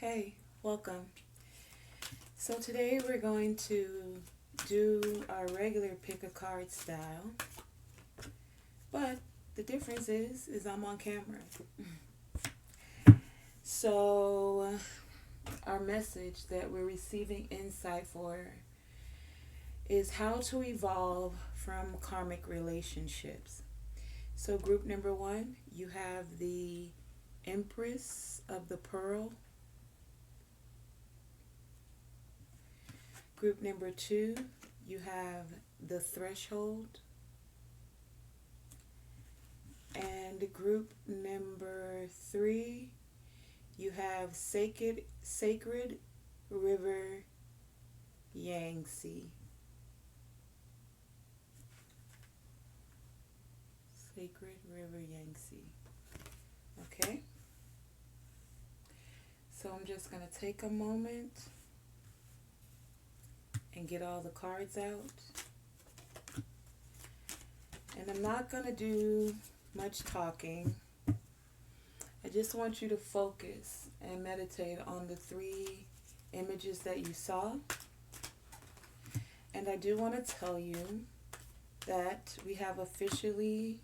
Hey, welcome. So today we're going to do our regular pick a card style, but the difference is I'm on camera. So our message that we're receiving insight for is how to evolve from karmic relationships. So group number 1, you have the Empress of the Pearl. Group number 2, you have the Threshold. And group number 3, you have Sacred River Yangtze. Sacred River Yangtze. Okay? So I'm just going to take a moment and get all the cards out. And I'm not going to do much talking. I just want you to focus and meditate on the 3 images that you saw. And I do want to tell you that we have officially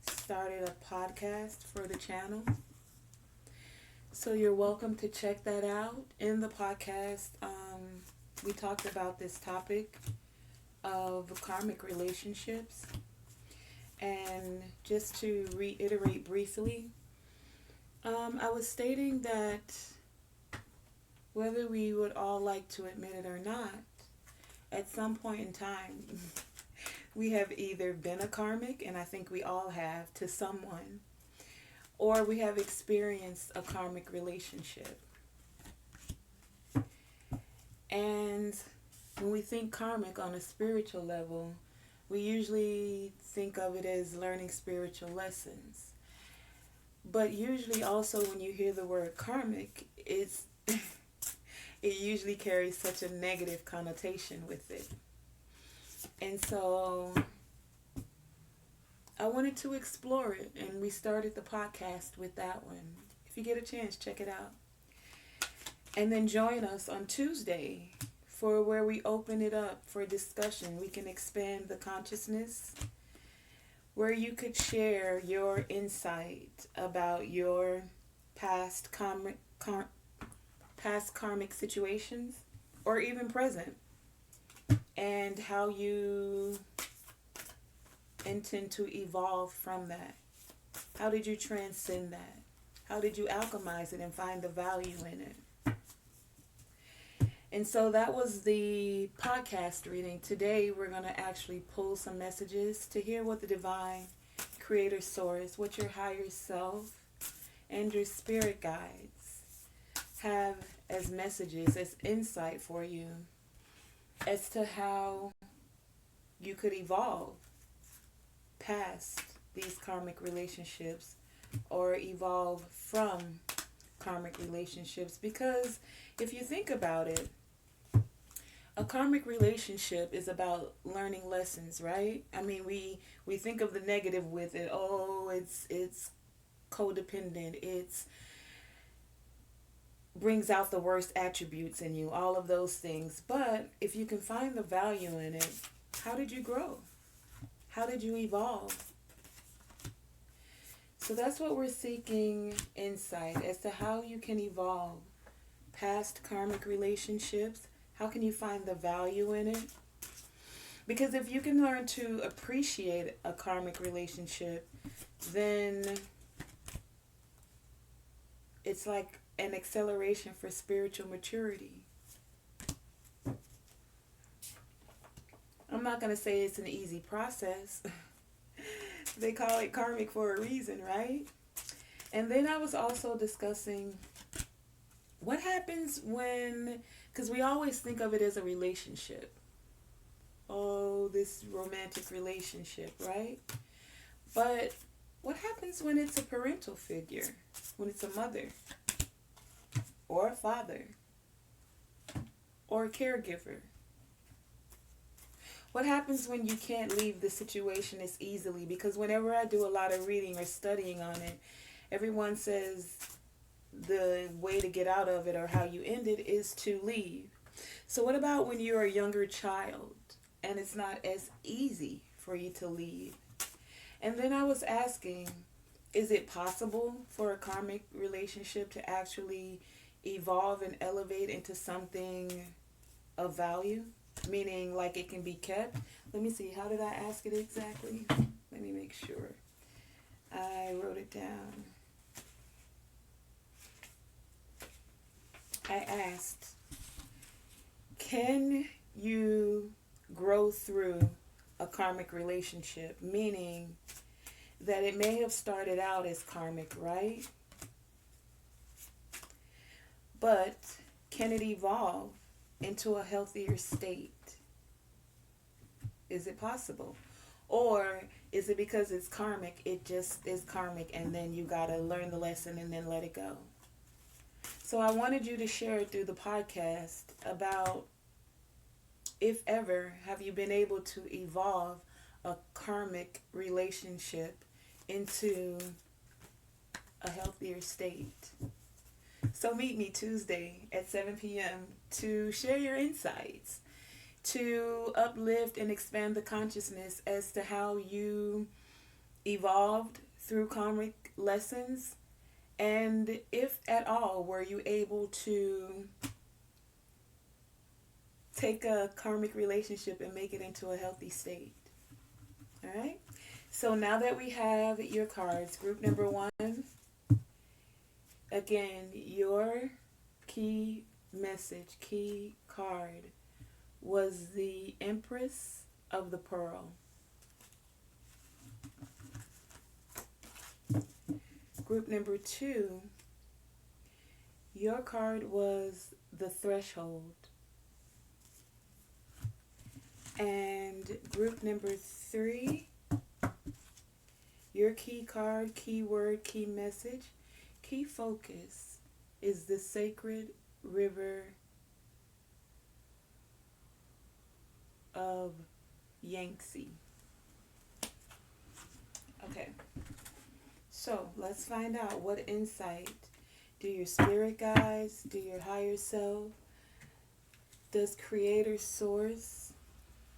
started a podcast for the channel. So you're welcome to check that out. In the podcast, we talked about this topic of karmic relationships. And just to reiterate briefly, I was stating that whether we would all like to admit it or not, at some point in time, we have either been a karmic, and I think we all have, to someone, or we have experienced a karmic relationship. And when we think karmic on a spiritual level, we usually think of it as learning spiritual lessons. But usually also when you hear the word karmic, it usually carries such a negative connotation with it. And so I wanted to explore it, and we started the podcast with that one. If you get a chance, check it out. And then join us on Tuesday for where we open it up for discussion. We can expand the consciousness, where you could share your insight about your past karmic situations, or even present, and how you intend to evolve from that. How did you transcend that? How did you alchemize it and find the value in it? And so that was the podcast reading. Today we're going to actually pull some messages to hear what the divine creator source, what your higher self and your spirit guides have as messages, as insight for you as to how you could evolve past these karmic relationships, or evolve from karmic relationships. Because if you think about it, a karmic relationship is about learning lessons, right? I mean, we think of the negative with it. Oh, it's codependent. It's brings out the worst attributes in you, all of those things. But if you can find the value in it, how did you grow? How did you evolve? So that's what we're seeking insight as to how you can evolve past karmic relationships. How can you find the value in it? Because if you can learn to appreciate a karmic relationship, then it's like an acceleration for spiritual maturity. I'm not going to say it's an easy process. They call it karmic for a reason, right? And then I was also discussing what happens when, because we always think of it as a relationship. Oh, this romantic relationship, right? But what happens when it's a parental figure? When it's a mother, or a father, or a caregiver? What happens when you can't leave the situation as easily? Because whenever I do a lot of reading or studying on it, everyone says the way to get out of it, or how you end it, is to leave. So what about when you're a younger child and it's not as easy for you to leave? And then I was asking, is it possible for a karmic relationship to actually evolve and elevate into something of value? Meaning, like, it can be kept? Let me see, how did I ask it exactly? Let me make sure. I wrote it down. I asked, can you grow through a karmic relationship? Meaning that it may have started out as karmic, right? But can it evolve into a healthier state? Is it possible? Or is it because it's karmic, it just is karmic, and then you gotta learn the lesson and then let it go? So I wanted you to share it through the podcast about, if ever, have you been able to evolve a karmic relationship into a healthier state? So meet me Tuesday at 7 p.m. to share your insights, to uplift and expand the consciousness as to how you evolved through karmic lessons, and if at all were you able to take a karmic relationship and make it into a healthy state. All right? So now that we have your cards, group number 1, again, your key message, key card was the Empress of the Pearl. Group number 2, your card was the Threshold. And group number 3, your key card, key word, key message, key focus is the Sacred River of Yangtze. Okay, so let's find out, what insight do your spirit guides, do your higher self, does Creator Source,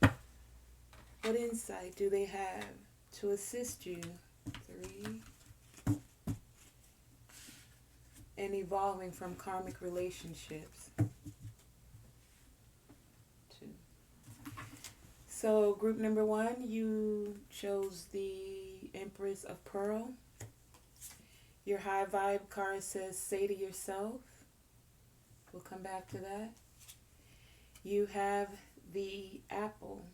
what insight do they have to assist you? 3, in evolving from karmic relationships. 2. So group number 1, you chose the Empress of Pearl. Your high vibe card says, say to yourself. We'll come back to that. You have the Apple.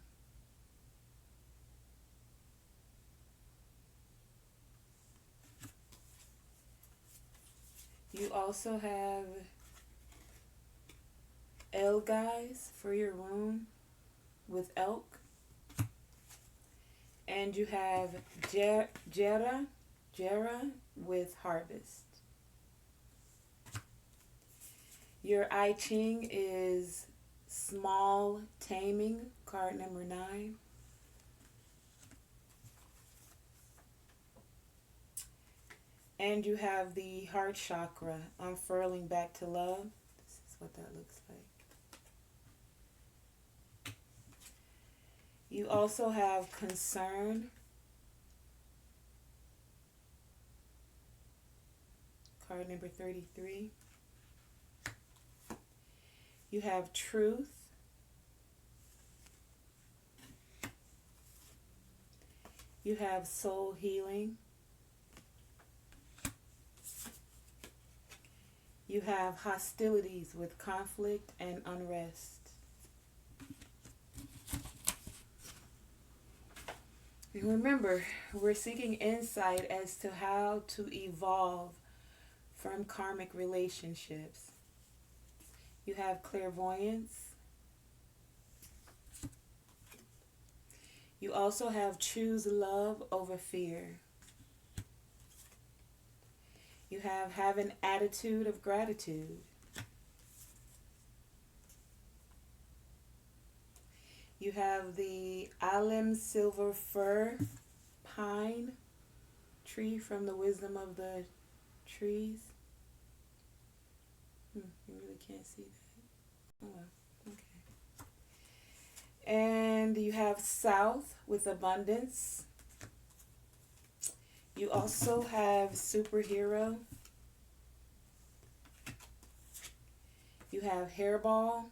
You also have L guys for your room with elk. And you have Jera with harvest. Your I Ching is small taming, card number 9. And you have the heart chakra, unfurling back to love. This is what that looks like. You also have concern. Card number 33. You have truth. You have soul healing. You have hostilities with conflict and unrest. And remember, we're seeking insight as to how to evolve from karmic relationships. You have clairvoyance. You also have choose love over fear. You have an attitude of gratitude. You have the Alem silver fir pine tree from the wisdom of the trees. can't see that. Oh, well, okay. And you have South with abundance. You also have superhero. You have hairball.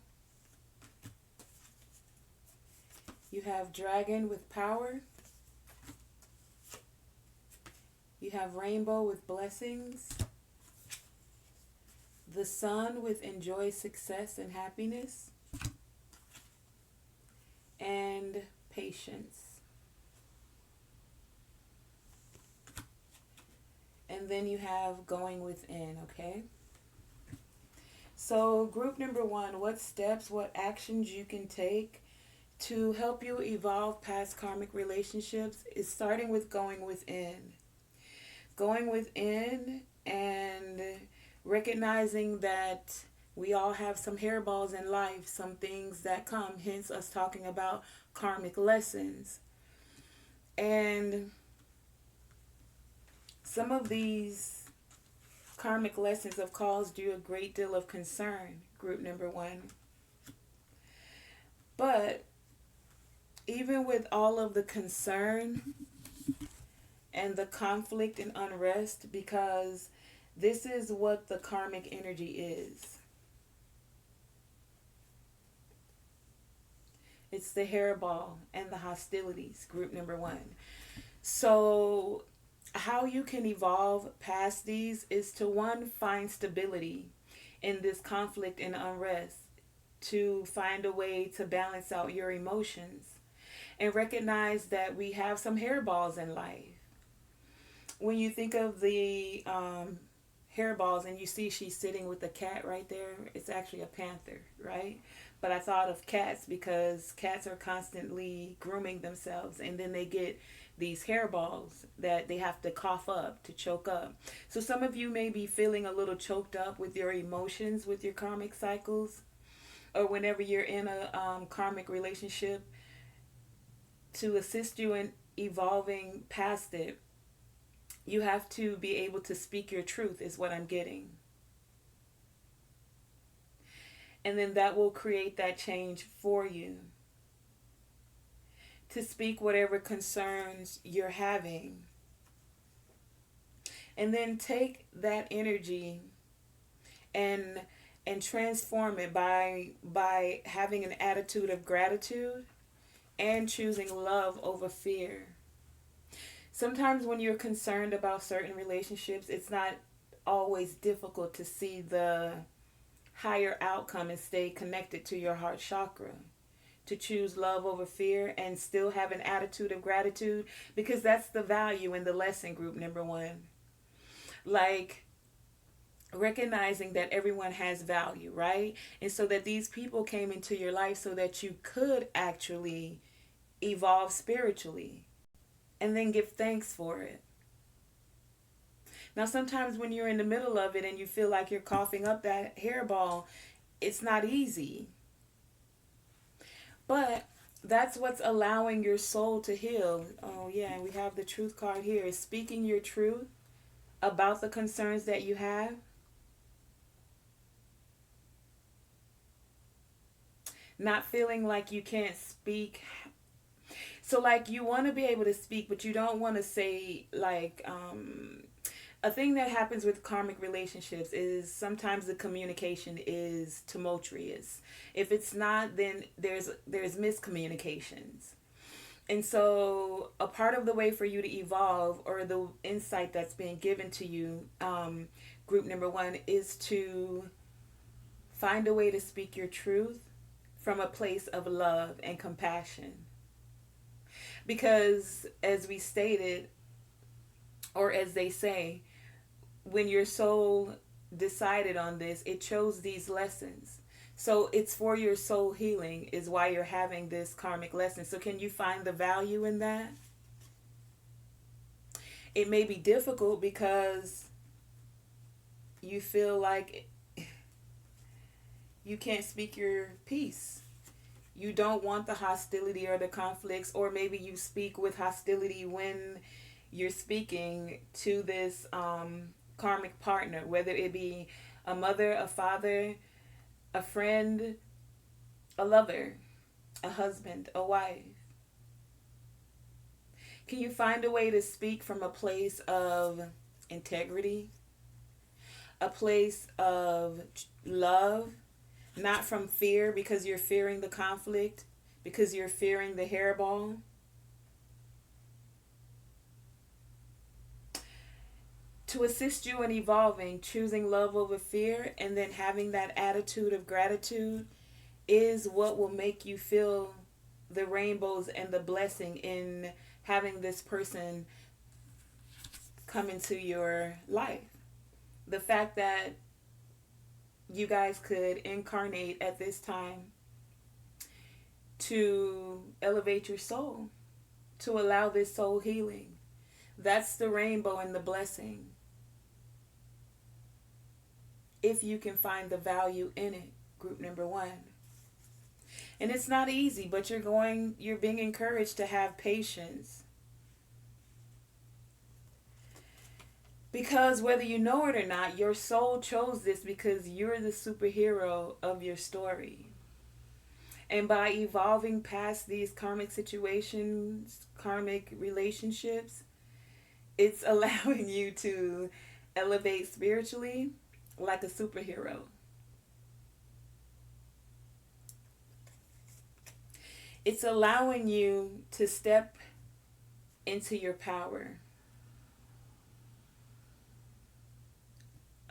You have dragon with power. You have rainbow with blessings. The sun with enjoy success and happiness. And patience. And then you have going within, okay? So group number 1, what steps, what actions you can take to help you evolve past karmic relationships is starting with going within. Going within and recognizing that we all have some hairballs in life, some things that come, hence us talking about karmic lessons. And some of these karmic lessons have caused you a great deal of concern, group number 1. But even with all of the concern and the conflict and unrest, because this is what the karmic energy is. It's the hairball and the hostilities, group number 1. So how you can evolve past these is to, 1, find stability in this conflict and unrest, to find a way to balance out your emotions and recognize that we have some hairballs in life. When you think of the hairballs and you see she's sitting with a cat right there, it's actually a panther, right? But I thought of cats because cats are constantly grooming themselves, and then they get these hairballs that they have to cough up, to choke up. So some of you may be feeling a little choked up with your emotions, with your karmic cycles, or whenever you're in a karmic relationship. To assist you in evolving past it, you have to be able to speak your truth, is what I'm getting. And then that will create that change for you. To speak whatever concerns you're having. And then take that energy and transform it by having an attitude of gratitude and choosing love over fear. Sometimes when you're concerned about certain relationships, it's not always difficult to see the higher outcome and stay connected to your heart chakra. To choose love over fear and still have an attitude of gratitude, because that's the value in the lesson, group number 1. Like recognizing that everyone has value, right? And so that these people came into your life so that you could actually evolve spiritually and then give thanks for it. Now, sometimes when you're in the middle of it and you feel like you're coughing up that hairball, it's not easy. But that's what's allowing your soul to heal. Oh, yeah, and we have the truth card here. Is speaking your truth about the concerns that you have. Not feeling like you can't speak. So, like, you want to be able to speak, but you don't want to say, like, a thing that happens with karmic relationships is sometimes the communication is tumultuous. If it's not, then there's miscommunications. And so a part of the way for you to evolve, or the insight that's being given to you, group number 1, is to find a way to speak your truth from a place of love and compassion. Because as we stated, or as they say, when your soul decided on this, it chose these lessons. So it's for your soul healing is why you're having this karmic lesson. So can you find the value in that? It may be difficult because you feel like you can't speak your piece. You don't want the hostility or the conflicts, or maybe you speak with hostility when you're speaking to this karmic partner, whether it be a mother, a father, a friend, a lover, a husband, a wife? Can you find a way to speak from a place of integrity, a place of love, not from fear because you're fearing the conflict, because you're fearing the hairball? To assist you in evolving, choosing love over fear, and then having that attitude of gratitude is what will make you feel the rainbows and the blessing in having this person come into your life. The fact that you guys could incarnate at this time to elevate your soul, to allow this soul healing. That's the rainbow and the blessing. If you can find the value in it, group number one. And it's not easy, but you're being encouraged to have patience. Because whether you know it or not, your soul chose this because you're the superhero of your story. And by evolving past these karmic situations, karmic relationships, it's allowing you to elevate spiritually like a superhero. It's allowing you to step into your power.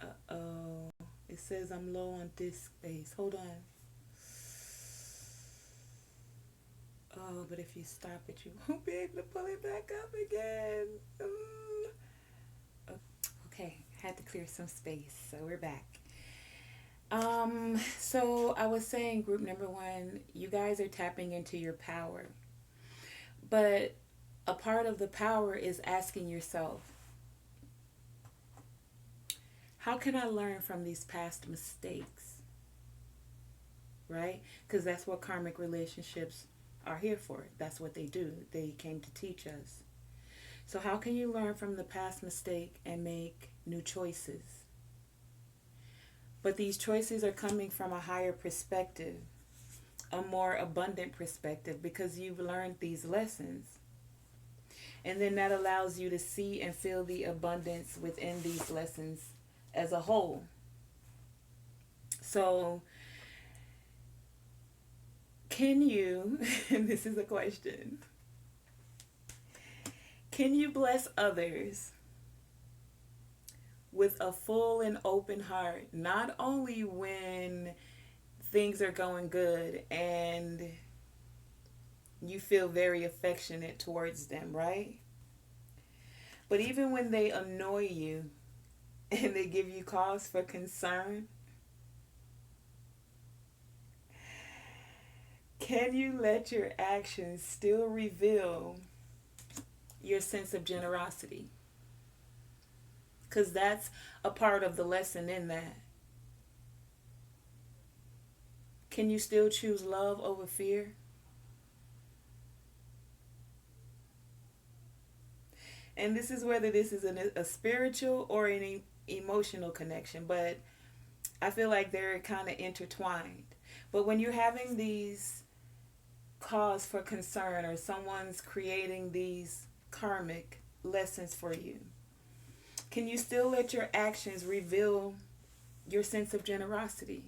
Uh-oh. It says I'm low on disk space. Hold on. Oh, but if you stop it, you won't be able to pull it back up again. Okay, had to clear some space, so we're back. So I was saying, group number one, you guys are tapping into your power. But a part of the power is asking yourself, how can I learn from these past mistakes? Right? Because that's what karmic relationships are here for. That's what they do. They came to teach us. So how can you learn from the past mistake and make new choices? But these choices are coming from a higher perspective, a more abundant perspective, because you've learned these lessons. And then that allows you to see and feel the abundance within these lessons as a whole. So, can you, and this is a question, can you bless others with a full and open heart, not only when things are going good and you feel very affectionate towards them, right? But even when they annoy you and they give you cause for concern, can you let your actions still reveal your sense of generosity? Because that's a part of the lesson in that. Can you still choose love over fear? And this is whether this is a spiritual or an emotional connection, but I feel like they're kind of intertwined. But when you're having these cause for concern or someone's creating these karmic lessons for you, can you still let your actions reveal your sense of generosity?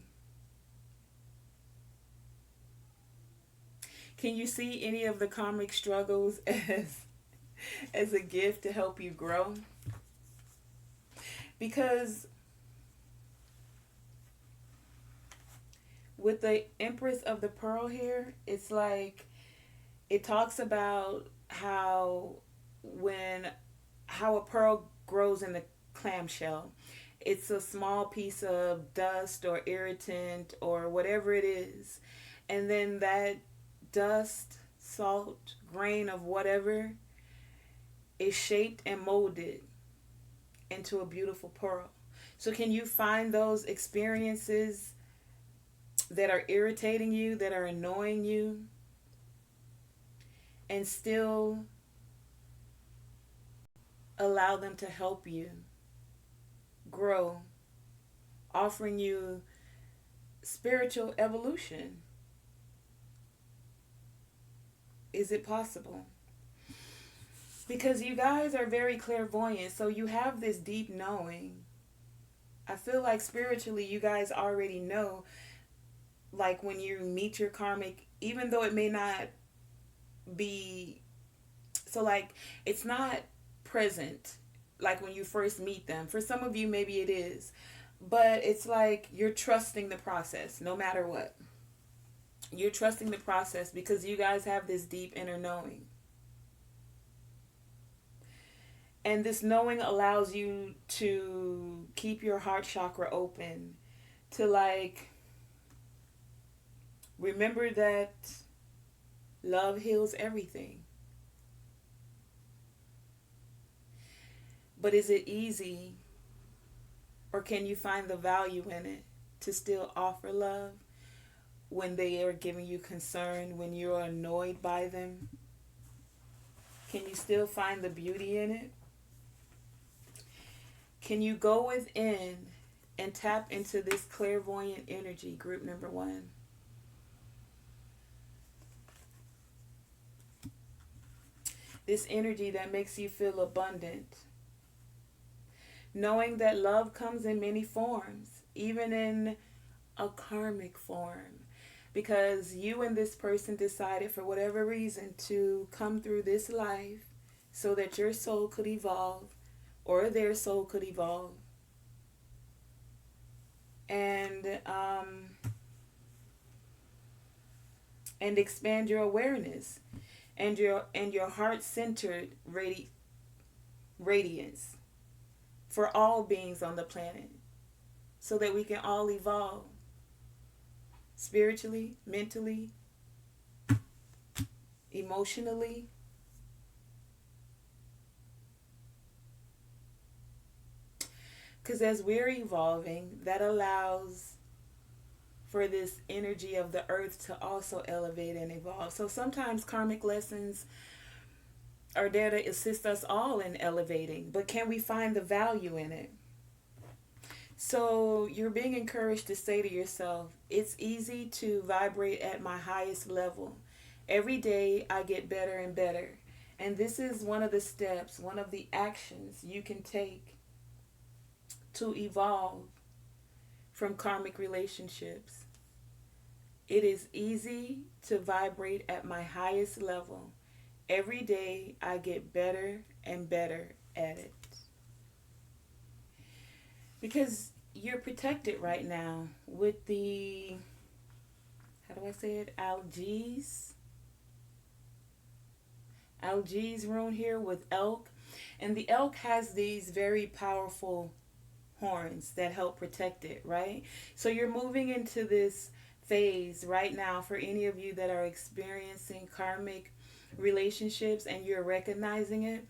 Can you see any of the karmic struggles as a gift to help you grow? Because with the Empress of the Pearl here, it's like it talks about how a pearl grows in the clamshell. It's a small piece of dust or irritant or whatever it is. And then that dust, salt, grain of whatever is shaped and molded into a beautiful pearl. So can you find those experiences that are irritating you, that are annoying you, and still allow them to help you grow, offering you spiritual evolution? Is it possible? Because you guys are very clairvoyant, so you have this deep knowing. I feel like spiritually you guys already know, like when you meet your karmic, even though it may not be, so like it's not present like when you first meet them. For some of you maybe it is, but it's like you're trusting the process no matter what. You're trusting the process because you guys have this deep inner knowing. And this knowing allows you to keep your heart chakra open, to like remember that love heals everything. But is it easy, or can you find the value in it to still offer love when they are giving you concern, when you're annoyed by them? Can you still find the beauty in it? Can you go within and tap into this clairvoyant energy, group number 1? This energy that makes you feel abundant. Knowing that love comes in many forms, even in a karmic form. Because you and this person decided for whatever reason to come through this life so that your soul could evolve, or their soul could evolve, and expand your awareness and your heart-centered radiance for all beings on the planet, so that we can all evolve spiritually, mentally, emotionally. Because as we're evolving, that allows for this energy of the earth to also elevate and evolve. So sometimes karmic lessons are there to assist us all in elevating, but can we find the value in it? So you're being encouraged to say to yourself, it's easy to vibrate at my highest level. Every day I get better and better. And this is one of the steps, one of the actions you can take to evolve from karmic relationships. It is easy to vibrate at my highest level. Every day I get better and better at it. Because you're protected right now with the, how do I say it, Algiz rune here with elk. And the elk has these very powerful horns that help protect it, right? So you're moving into this phase right now for any of you that are experiencing karmic relationships and you're recognizing it.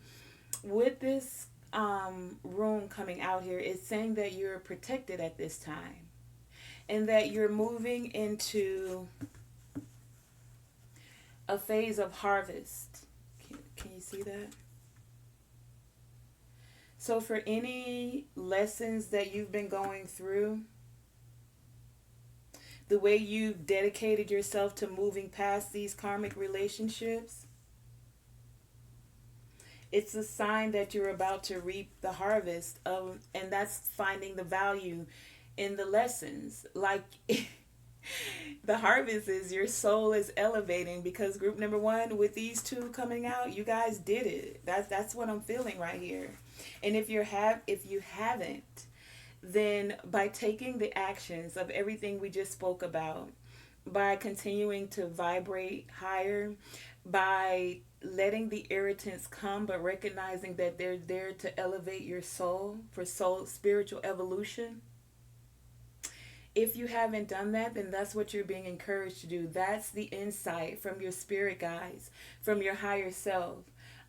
With this rune coming out here, it's saying that you're protected at this time and that you're moving into a phase of harvest. Can you see that? So for any lessons that you've been going through, the way you've dedicated yourself to moving past these karmic relationships, it's a sign that you're about to reap the harvest of, and that's finding the value in the lessons. Like the harvest is your soul is elevating, because group number 1 with these two coming out, you guys did it. That's what I'm feeling right here. And if you haven't, then by taking the actions of everything we just spoke about, by continuing to vibrate higher, by letting the irritants come but recognizing that they're there to elevate your soul for soul spiritual evolution. If you haven't done that, then that's what you're being encouraged to do. That's the insight from your spirit guides, from your higher self,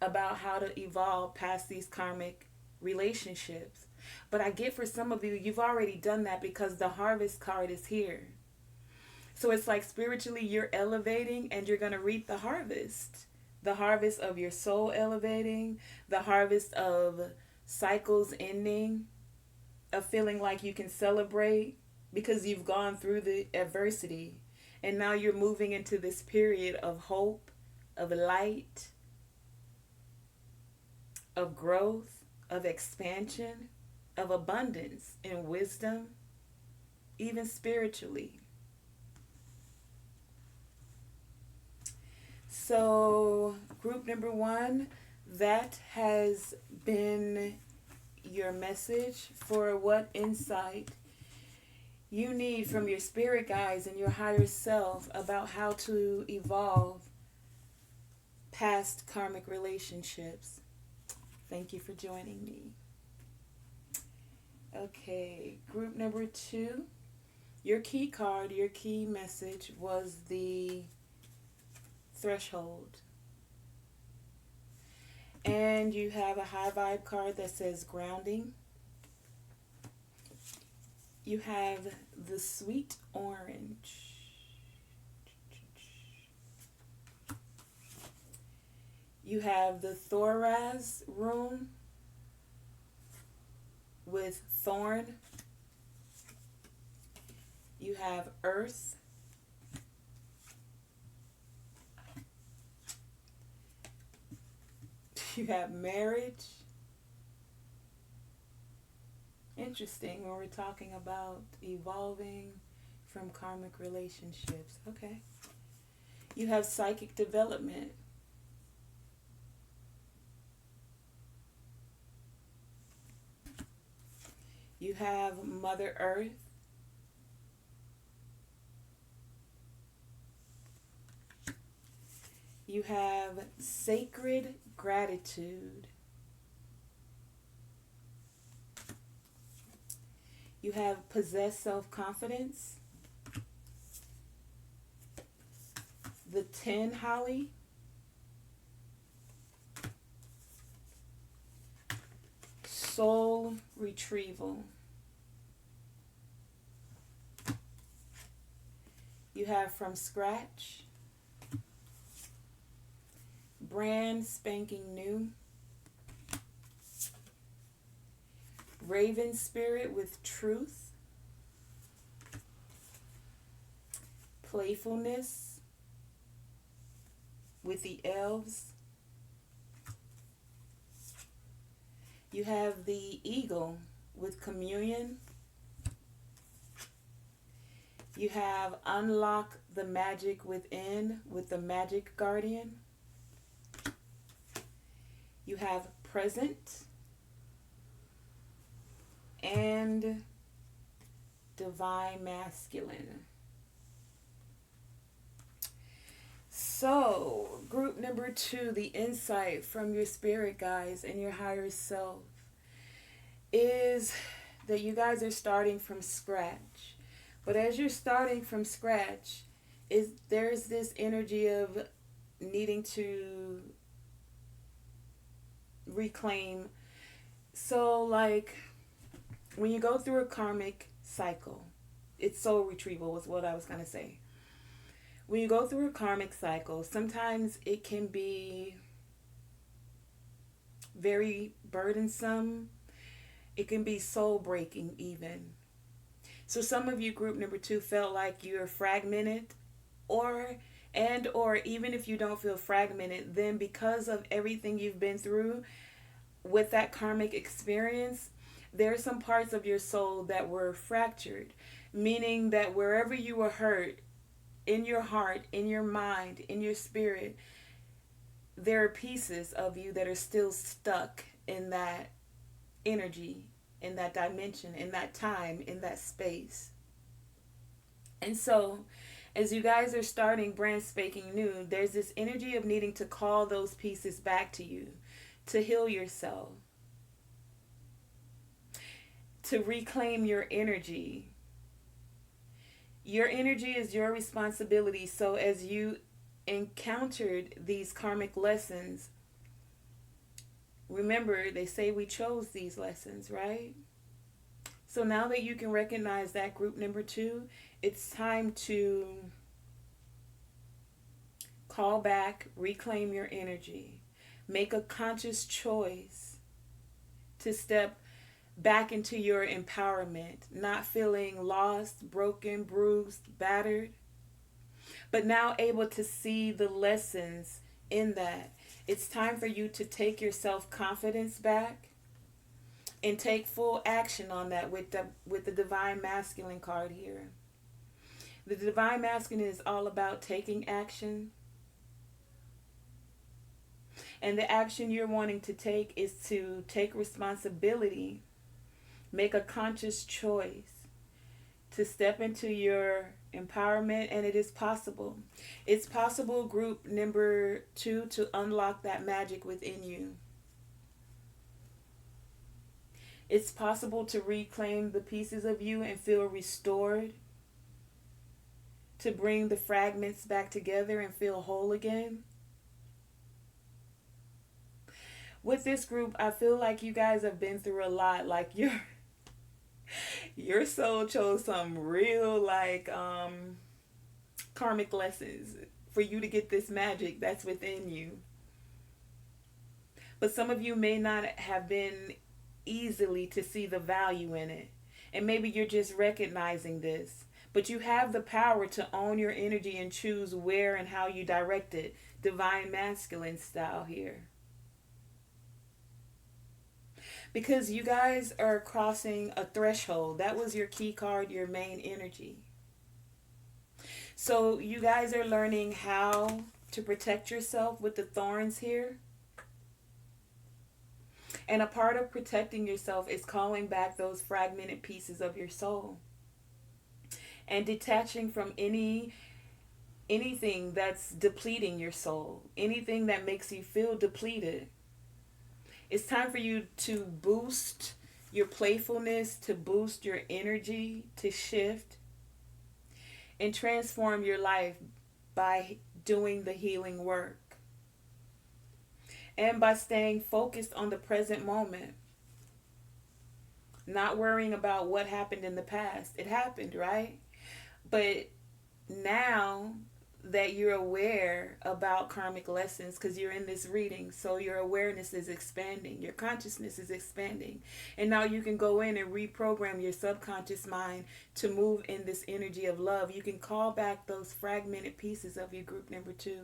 about how to evolve past these karmic relationships. But I get for some of you, you've already done that because the harvest card is here. So it's like spiritually you're elevating and you're going to reap the harvest. The harvest of your soul elevating, the harvest of cycles ending, of feeling like you can celebrate because you've gone through the adversity. And now you're moving into this period of hope, of light, of growth, of expansion, of abundance and wisdom, even spiritually. So, group number one, that has been your message for what insight you need from your spirit guides and your higher self about how to evolve past karmic relationships. Thank you for joining me. Okay, group number two, your key card, your key message was the threshold. And you have a high vibe card that says grounding. You have the sweet orange. You have the Thoraz rune with thorn. You have earth. You have marriage. Interesting when we're talking about evolving from karmic relationships. Okay. You have psychic development. You have Mother Earth. You have sacred gratitude. You have possessed self-confidence. The 10 holly. Soul retrieval. You have from scratch. Brand spanking new. Raven spirit with truth. Playfulness with the elves. You have the eagle with communion. You have unlock the magic within with the magic guardian. You have present and divine masculine. So, group number two, the insight from your spirit guides and your higher self is that you guys are starting from scratch. But as you're starting from scratch, there's this energy of needing to reclaim. So, like, when you go through a karmic cycle, it's soul retrieval was what I was going to say. When you go through a karmic cycle, sometimes it can be very burdensome. It can be soul breaking even. So some of you, group number two, felt like you're fragmented, or even if you don't feel fragmented, then because of everything you've been through with that karmic experience, there are some parts of your soul that were fractured, meaning that wherever you were hurt, in your heart, in your mind, in your spirit, there are pieces of you that are still stuck in that energy, in that dimension, in that time, in that space. And so, as you guys are starting brand spanking new, there's this energy of needing to call those pieces back to you, to heal yourself, to reclaim your energy. Your energy is your responsibility. So as you encountered these karmic lessons, remember, they say we chose these lessons, right? So now that you can recognize that, group number two, it's time to call back, reclaim your energy. Make a conscious choice to step back into your empowerment, not feeling lost, broken, bruised, battered, but now able to see the lessons in that. It's time for you to take your self-confidence back and take full action on that with the divine masculine card here. The divine masculine is all about taking action. And the action you're wanting to take is to take responsibility, make a conscious choice to step into your empowerment, and it is possible. It's possible, group number 2, to unlock that magic within you. It's possible to reclaim the pieces of you and feel restored, to bring the fragments back together and feel whole again. With this group, I feel like you guys have been through a lot. Like your soul chose some real karmic lessons for you to get this magic that's within you. But some of you may not have been easily to see the value in it. And maybe you're just recognizing this. But you have the power to own your energy and choose where and how you direct it. Divine masculine style here. Because you guys are crossing a threshold. That was your key card, your main energy. So you guys are learning how to protect yourself with the thorns here. And a part of protecting yourself is calling back those fragmented pieces of your soul. And detaching from anything that's depleting your soul. Anything that makes you feel depleted. It's time for you to boost your playfulness, to boost your energy, to shift and transform your life by doing the healing work. And by staying focused on the present moment. Not worrying about what happened in the past. It happened, right? But now that you're aware about karmic lessons, because you're in this reading, so your awareness is expanding, your consciousness is expanding, and now you can go in and reprogram your subconscious mind to move in this energy of love. You can call back those fragmented pieces of your group number 2.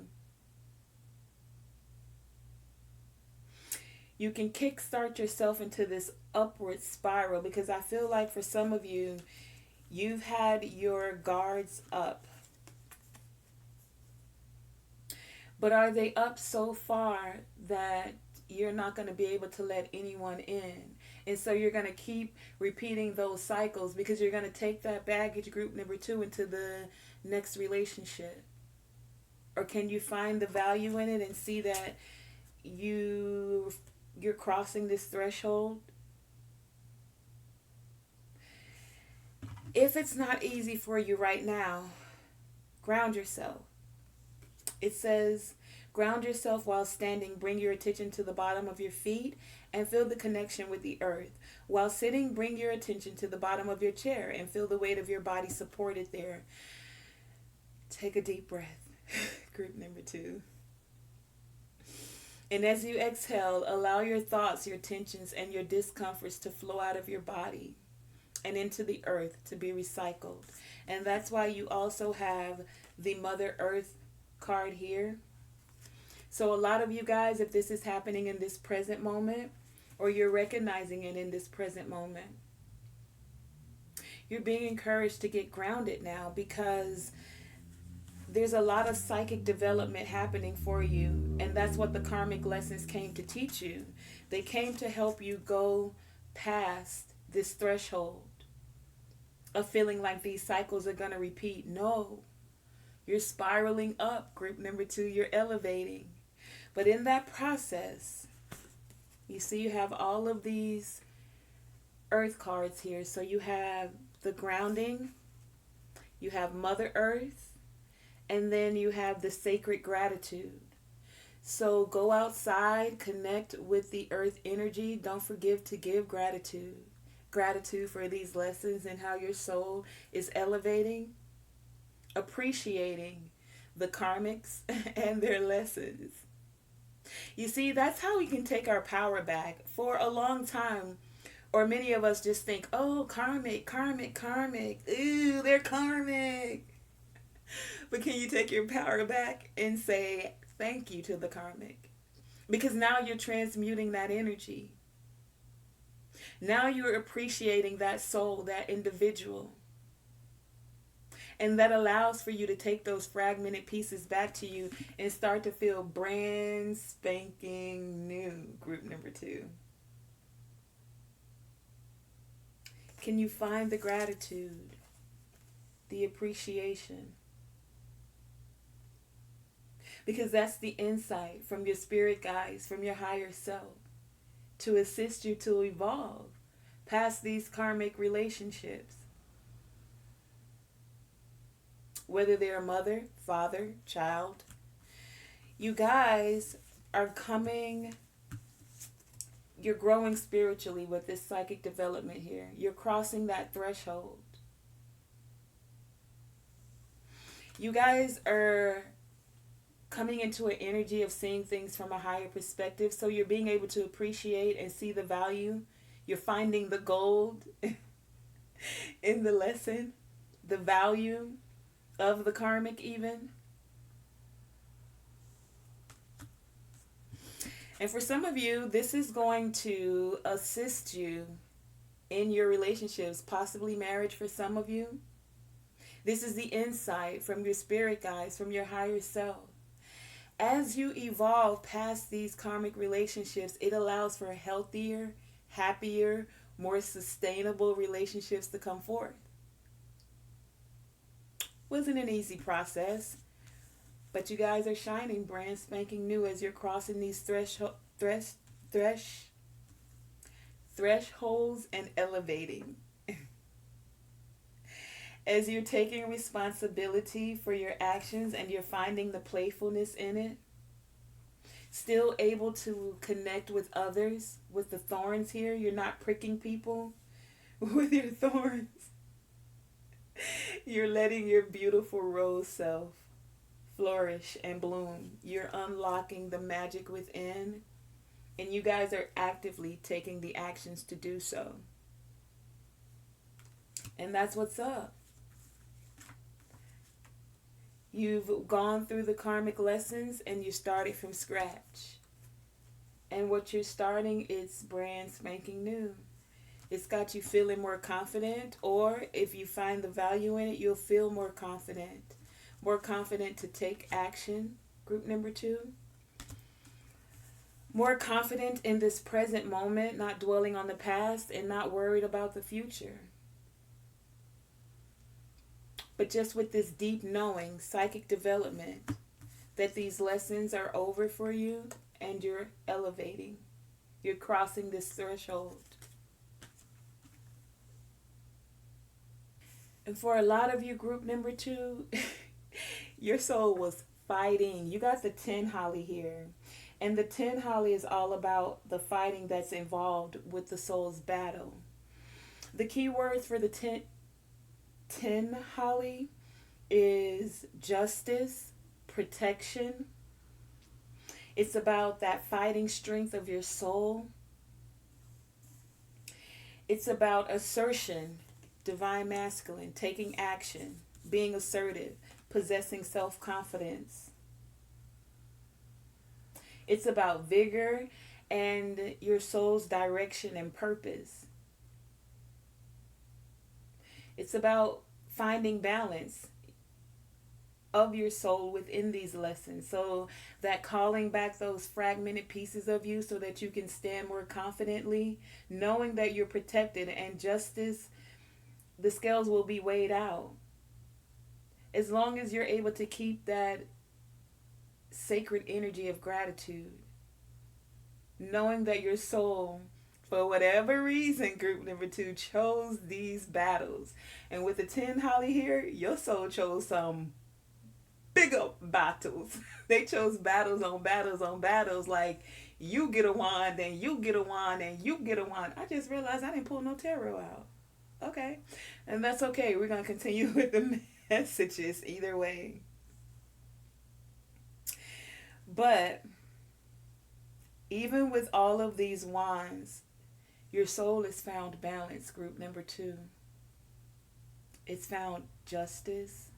You can kickstart yourself into this upward spiral, because I feel like for some of you, you've had your guards up. But are they up so far that you're not going to be able to let anyone in? And so you're going to keep repeating those cycles because you're going to take that baggage, group number 2, into the next relationship. Or can you find the value in it and see that you're crossing this threshold? If it's not easy for you right now, ground yourself. It says, ground yourself while standing. Bring your attention to the bottom of your feet and feel the connection with the earth. While sitting, bring your attention to the bottom of your chair and feel the weight of your body supported there. Take a deep breath. Group number 2. And as you exhale, allow your thoughts, your tensions, and your discomforts to flow out of your body and into the earth to be recycled. And that's why you also have the Mother Earth card here. So a lot of you guys, if this is happening in this present moment, or you're recognizing it in this present moment, you're being encouraged to get grounded now, because there's a lot of psychic development happening for you. And that's what the karmic lessons came to teach you. They came to help you go past this threshold of feeling like these cycles are going to repeat. No. You're spiraling up, group number 2. You're elevating. But in that process, you see you have all of these earth cards here. So you have the grounding, you have Mother Earth, and then you have the sacred gratitude. So go outside, connect with the earth energy. Don't forget to give gratitude. Gratitude for these lessons and how your soul is elevating. Appreciating the karmics and their lessons. You see, that's how we can take our power back. For a long time, Or many of us just think, oh, karmic, karmic, karmic. Ooh, they're karmic. But can you take your power back and say thank you to the karmic? Because now you're transmuting that energy. Now you're appreciating that soul, that individual. And that allows for you to take those fragmented pieces back to you and start to feel brand spanking new. Group number 2. Can you find the gratitude, the appreciation? Because that's the insight from your spirit guides, from your higher self, to assist you to evolve past these karmic relationships. Whether they're mother, father, child, you guys are you're growing spiritually with this psychic development here. You're crossing that threshold. You guys are coming into an energy of seeing things from a higher perspective. So you're being able to appreciate and see the value. You're finding the gold in the lesson, the value of the karmic even. And for some of you, this is going to assist you in your relationships, possibly marriage for some of you. This is the insight from your spirit guides, from your higher self. As you evolve past these karmic relationships, it allows for healthier, happier, more sustainable relationships to come forth. Wasn't an easy process, but you guys are shining brand spanking new as you're crossing these thresholds and elevating. As you're taking responsibility for your actions and you're finding the playfulness in it, still able to connect with others with the thorns here. You're not pricking people with your thorns. You're letting your beautiful rose self flourish and bloom. You're unlocking the magic within, and you guys are actively taking the actions to do so. And that's what's up. You've gone through the karmic lessons and you started from scratch. And what you're starting is brand spanking new. It's got you feeling more confident, or if you find the value in it, you'll feel more confident. More confident to take action, group number 2. More confident in this present moment, not dwelling on the past and not worried about the future. But just with this deep knowing, psychic development, that these lessons are over for you and you're elevating. You're crossing this threshold. And for a lot of you, group number 2, your soul was fighting. You got the 10 holly here. And the 10 holly is all about the fighting that's involved with the soul's battle. The key words for the 10 holly is justice, protection. It's about that fighting strength of your soul. It's about assertion, divine masculine, taking action, being assertive, possessing self-confidence. It's about vigor and your soul's direction and purpose. It's about finding balance of your soul within these lessons. So that calling back those fragmented pieces of you so that you can stand more confidently, knowing that you're protected and justice, the scales will be weighed out. As long as you're able to keep that sacred energy of gratitude, knowing that your soul, for whatever reason, group number 2, chose these battles. And with the 10 holly here, your soul chose some bigger battles. They chose battles on battles on battles, like you get a wand and you get a wand and you get a wand. I just realized I didn't pull no tarot out. Okay. And that's okay. We're going to continue with the messages either way. But even with all of these wands, Your soul is found balance, group number 2. It's found justice.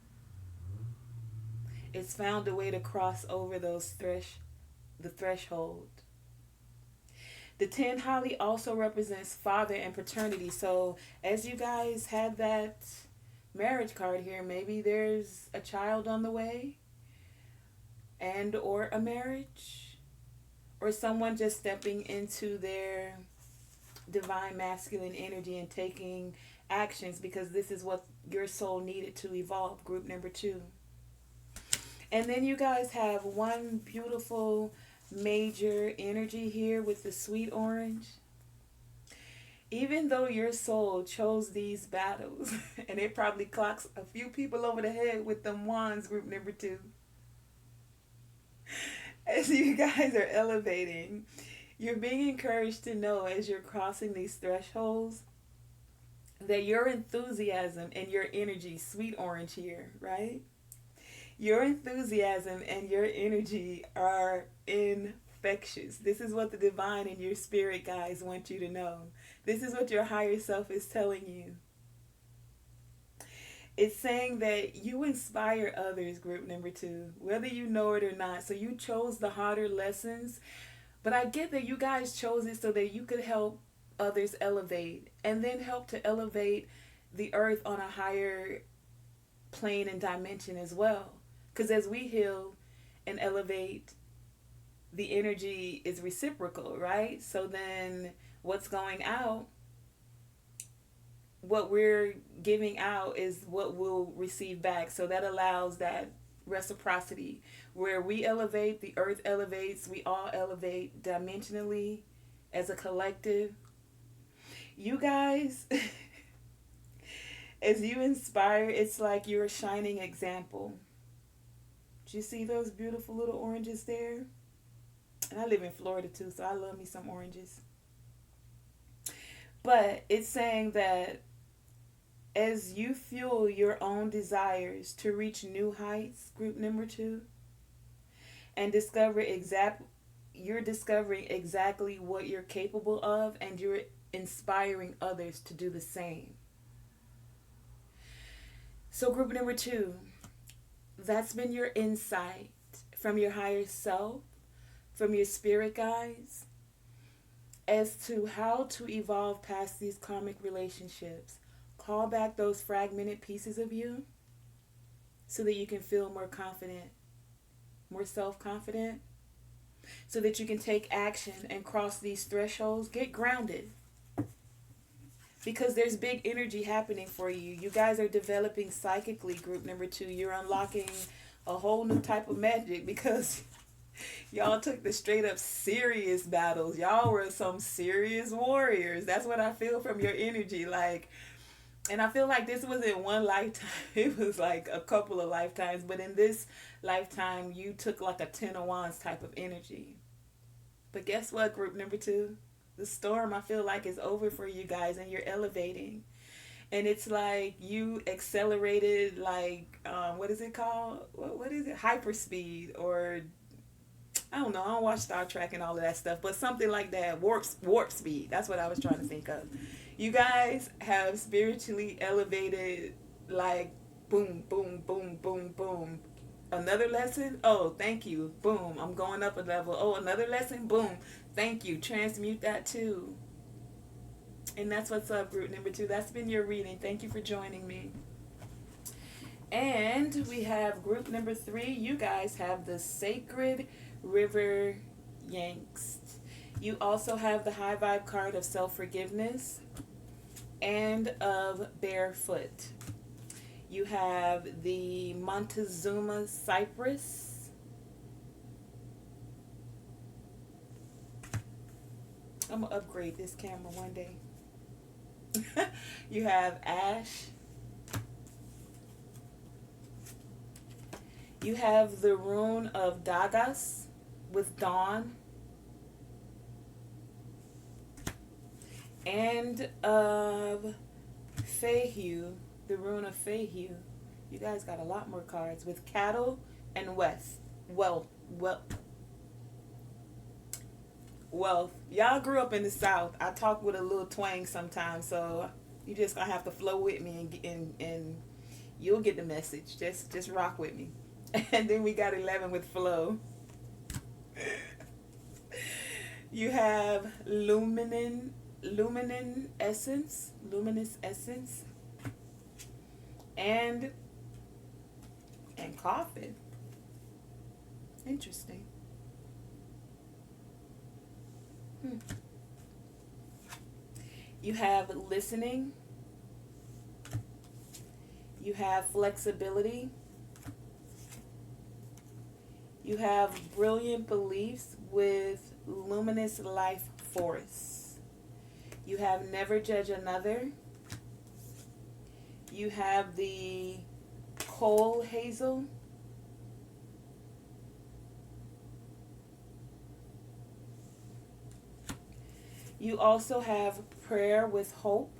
It's found a way to cross over the threshold. The 10 Holly also represents father and paternity. So as you guys have that marriage card here, maybe there's a child on the way, and or a marriage, or someone just stepping into their divine masculine energy and taking actions because this is what your soul needed to evolve, group number 2. And then you guys have one beautiful major energy here with the sweet orange. Even though your soul chose these battles, and it probably clocks a few people over the head with them wands, group number 2. As you guys are elevating, you're being encouraged to know as you're crossing these thresholds that your enthusiasm and your energy, sweet orange here, right? Your enthusiasm and your energy are infectious. This is what the divine and your spirit guides want you to know. This is what your higher self is telling you. It's saying that you inspire others, group number 2, whether you know it or not. So you chose the harder lessons, but I get that you guys chose it so that you could help others elevate, and then help to elevate the earth on a higher plane and dimension as well. Because as we heal and elevate, the energy is reciprocal, right? So then what's going out, what we're giving out is what we'll receive back. So that allows that reciprocity. Where we elevate, the earth elevates, we all elevate dimensionally as a collective. You guys, as you inspire, it's like you're a shining example. Do you see those beautiful little oranges there? And I live in Florida too, so I love me some oranges. But it's saying that as you fuel your own desires to reach new heights, group number 2, and you're discovering exactly what you're capable of, and you're inspiring others to do the same. So group number 2, that's been your insight from your higher self, from your spirit guides, as to how to evolve past these karmic relationships. Call back those fragmented pieces of you so that you can feel more confident, more self-confident, so that you can take action and cross these thresholds. Get grounded. Because there's big energy happening for you. You guys are developing psychically, group number 2. You're unlocking a whole new type of magic because y'all took the straight up serious battles. Y'all were some serious warriors. That's what I feel from your energy. And I feel like this was in one lifetime. It was like a couple of lifetimes. But in this lifetime, you took like a 10 of wands type of energy. But guess what, group number 2? The storm, I feel like, is over for you guys, and you're elevating. And it's like you accelerated, what is it called? What is it? Hyperspeed, or I don't know. I don't watch Star Trek and all of that stuff, but something like that. Warp speed. That's what I was trying to think of. You guys have spiritually elevated, like boom, boom, boom, boom, boom. Another lesson? Oh, thank you. Boom. I'm going up a level. Oh, another lesson? Boom. Thank you. Transmute that too. And that's what's up, group number 2. That's been your reading. Thank you for joining me. And we have group number 3. You guys have the Sacred River Yanks. You also have the High Vibe card of self-forgiveness and of barefoot. You have the Montezuma Cypress. I'm going to upgrade this camera one day. You have Ash. You have the rune of Dagas with Dawn. And of Fehu, the rune of Fehu. You guys got a lot more cards with Cattle and Wealth. Well, y'all grew up in the South. I talk with a little twang sometimes, so you just gonna have to flow with me and you'll get the message. Just rock with me. And then we got 11 with flow. You have luminous essence, and coffin. Interesting. You have listening. You have flexibility. You have brilliant beliefs with luminous life force. You have never judge another. You have the coal hazel. You also have prayer with hope.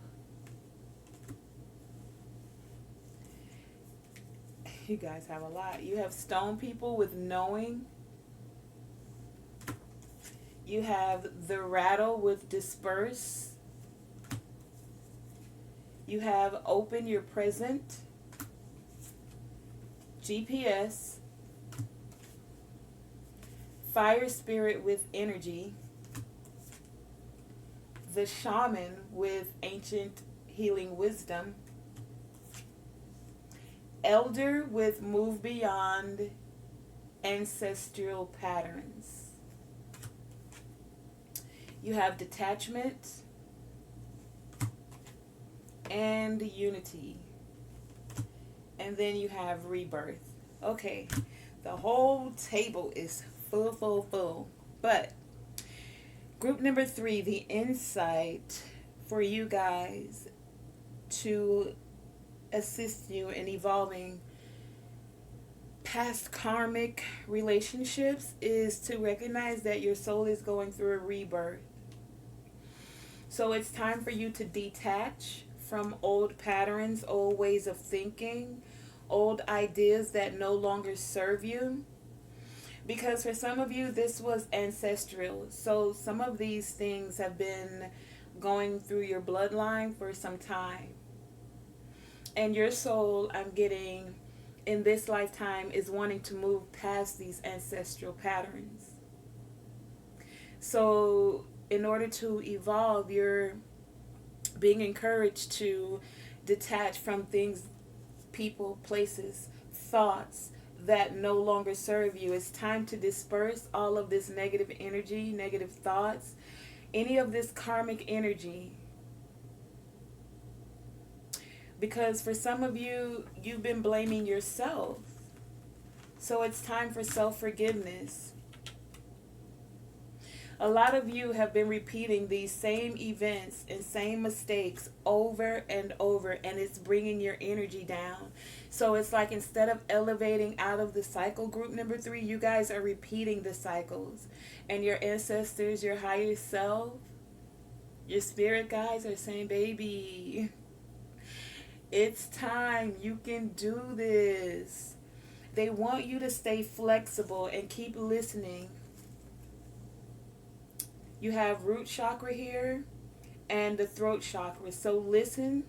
You guys have a lot. You have stone people with knowing. You have the rattle with disperse. You have open your present. GPS. Fire spirit with energy. The shaman with ancient healing wisdom. Elder with move beyond ancestral patterns. You have detachment and unity. And then you have rebirth. Okay, the whole table is full. But group number 3, the insight for you guys to assist you in evolving past karmic relationships is to recognize that your soul is going through a rebirth. So it's time for you to detach from old patterns, old ways of thinking, old ideas that no longer serve you. Because for some of you, this was ancestral. So some of these things have been going through your bloodline for some time. And your soul, I'm getting, in this lifetime, is wanting to move past these ancestral patterns. So in order to evolve, you're being encouraged to detach from things, people, places, thoughts that no longer serve you. It's time to disperse all of this negative energy, negative thoughts, any of this karmic energy. Because for some of you, you've been blaming yourself. So it's time for self-forgiveness. A lot of you have been repeating these same events and same mistakes over and over, and it's bringing your energy down. So it's like instead of elevating out of the cycle, group number 3, you guys are repeating the cycles. And your ancestors, your higher self, your spirit guides are saying, baby, it's time. You can do this. They want you to stay flexible and keep listening. You have root chakra here and the throat chakra. So listen.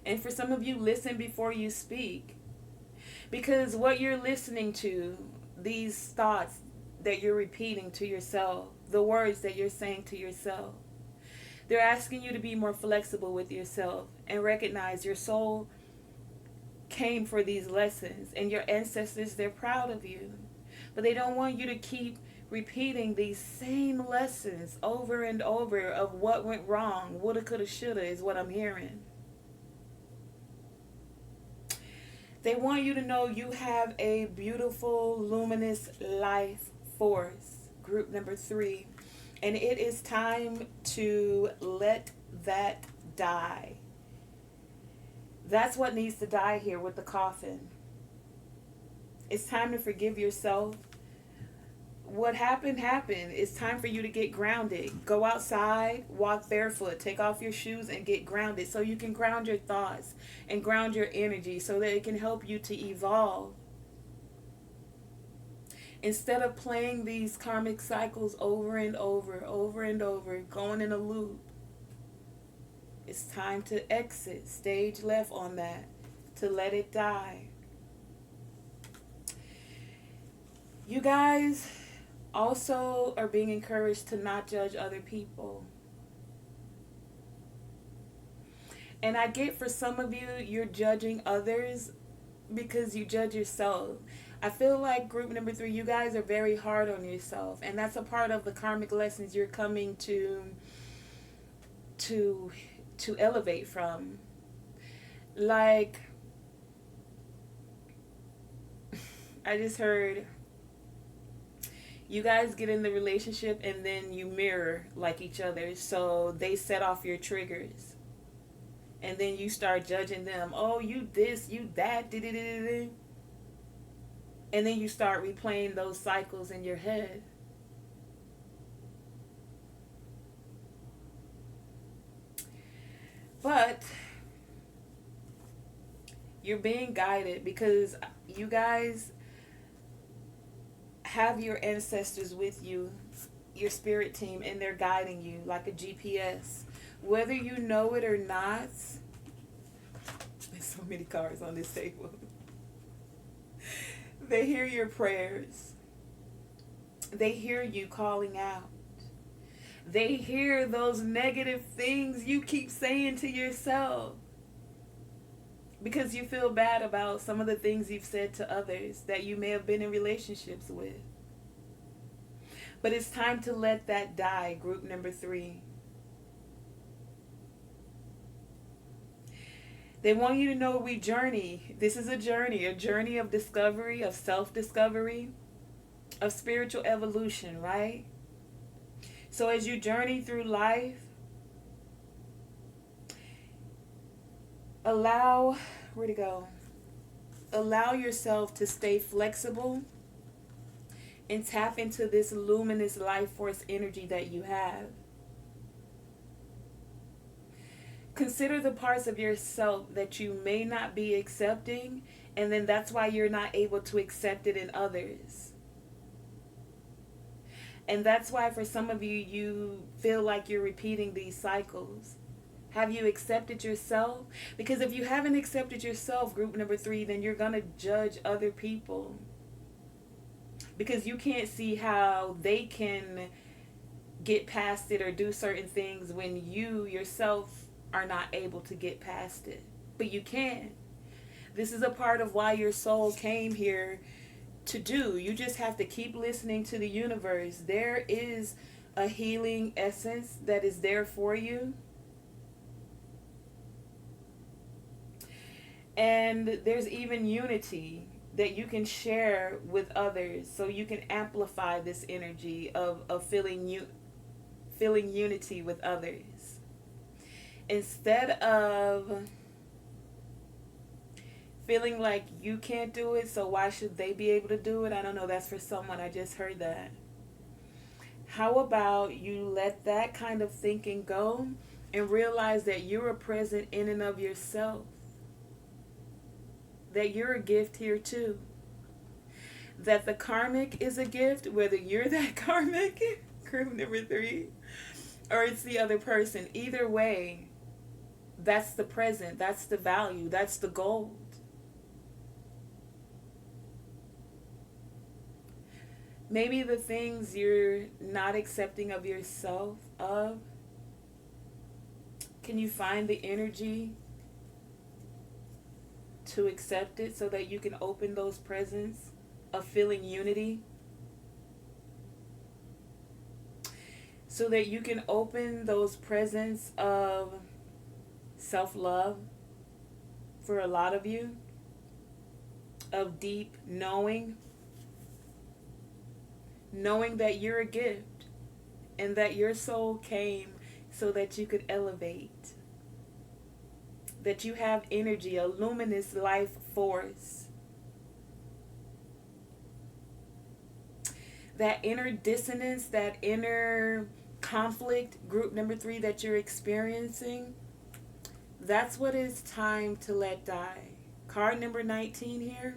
And for some of you, listen before you speak. Because what you're listening to, these thoughts that you're repeating to yourself, the words that you're saying to yourself, they're asking you to be more flexible with yourself and recognize your soul came for these lessons. And your ancestors, they're proud of you. But they don't want you to keep repeating these same lessons over and over of what went wrong. Woulda, coulda, shoulda is what I'm hearing. They want you to know you have a beautiful, luminous life force. Group number 3. And it is time to let that die. That's what needs to die here with the coffin. It's time to forgive yourself. What happened, happened. It's time for you to get grounded. Go outside, walk barefoot, take off your shoes and get grounded so you can ground your thoughts and ground your energy so that it can help you to evolve. Instead of playing these karmic cycles over and over, over and over, going in a loop, it's time to exit, stage left on that, to let it die. You guys also are being encouraged to not judge other people. And I get, for some of you, you're judging others because you judge yourself. I feel like group number 3, you guys are very hard on yourself. And that's a part of the karmic lessons you're coming to elevate from. Like, I just heard, you guys get in the relationship and then you mirror like each other. So they set off your triggers. And then you start judging them. Oh, you this, you that, and then you start replaying those cycles in your head. But you're being guided because you guys have your ancestors with you, your spirit team, and they're guiding you like a GPS. Whether you know it or not, there's so many cards on this table. They hear your prayers. They hear you calling out. They hear those negative things you keep saying to yourself because you feel bad about some of the things you've said to others that you may have been in relationships with. But it's time to let that die, group number 3. They want you to know we journey. This is a journey of discovery, of self-discovery, of spiritual evolution, right? So as you journey through life, allow yourself to stay flexible and tap into this luminous life force energy that you have. Consider the parts of yourself that you may not be accepting, and then that's why you're not able to accept it in others. And that's why for some of you, you feel like you're repeating these cycles. Have you accepted yourself? Because if you haven't accepted yourself, group number 3, then you're going to judge other people. Because you can't see how they can get past it or do certain things when you yourself are not able to get past it. But you can. This is a part of why your soul came here to do. You just have to keep listening to the universe. There is a healing essence that is there for you. And there's even unity that you can share with others, so you can amplify this energy of feeling unity with others. Instead of feeling like you can't do it, so why should they be able to do it? I don't know, that's for someone. I just heard that. How about you let that kind of thinking go and realize that you're a present in and of yourself? That you're a gift here too. That the karmic is a gift, whether you're that karmic, group number 3, or it's the other person. Either way, that's the present, that's the value, that's the gold. Maybe the things you're not accepting of yourself can you find the energy to accept it so that you can open those presents of feeling unity? So that you can open those presents of self-love for a lot of you, of deep knowing that you're a gift and that your soul came so that you could elevate, that you have energy, a luminous life force. That inner dissonance, that inner conflict, group number 3, that you're experiencing, that's what it's time to let die. Card number 19 here,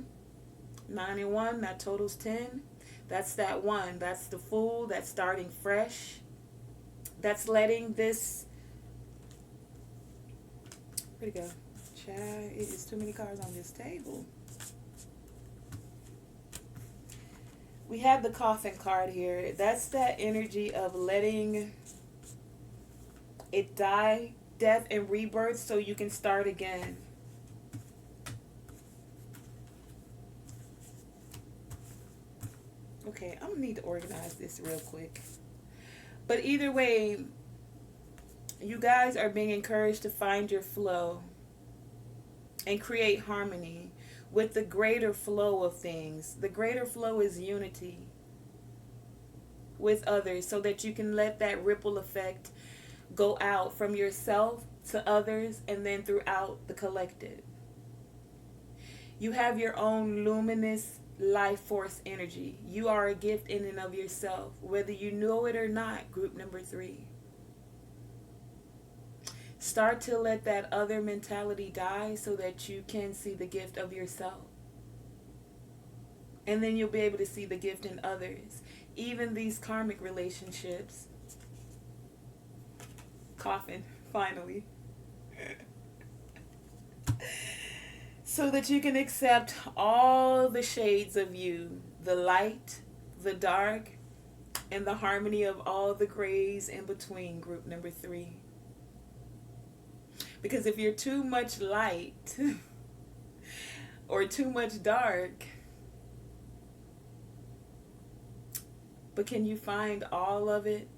9 and 1, that totals 10. That's that one. That's the Fool. That's starting fresh. That's letting this. Where'd it go? Child, it is too many cards on this table. We have the Coffin card here. That's that energy of letting it die, death, and rebirth so you can start again. Okay, I'm going to need to organize this real quick. But either way, you guys are being encouraged to find your flow and create harmony with the greater flow of things. The greater flow is unity with others so that you can let that ripple effect go out from yourself to others and then throughout the collective. You have your own luminous life force energy. You are a gift in and of yourself, whether you know it or not, group number 3. Start to let that other mentality die so that you can see the gift of yourself. And then you'll be able to see the gift in others. Even these karmic relationships. Coffin, finally. So that you can accept all the shades of you. The light, the dark, and the harmony of all the grays in between, group number 3. Because if you're too much light or too much dark, but can you find all of it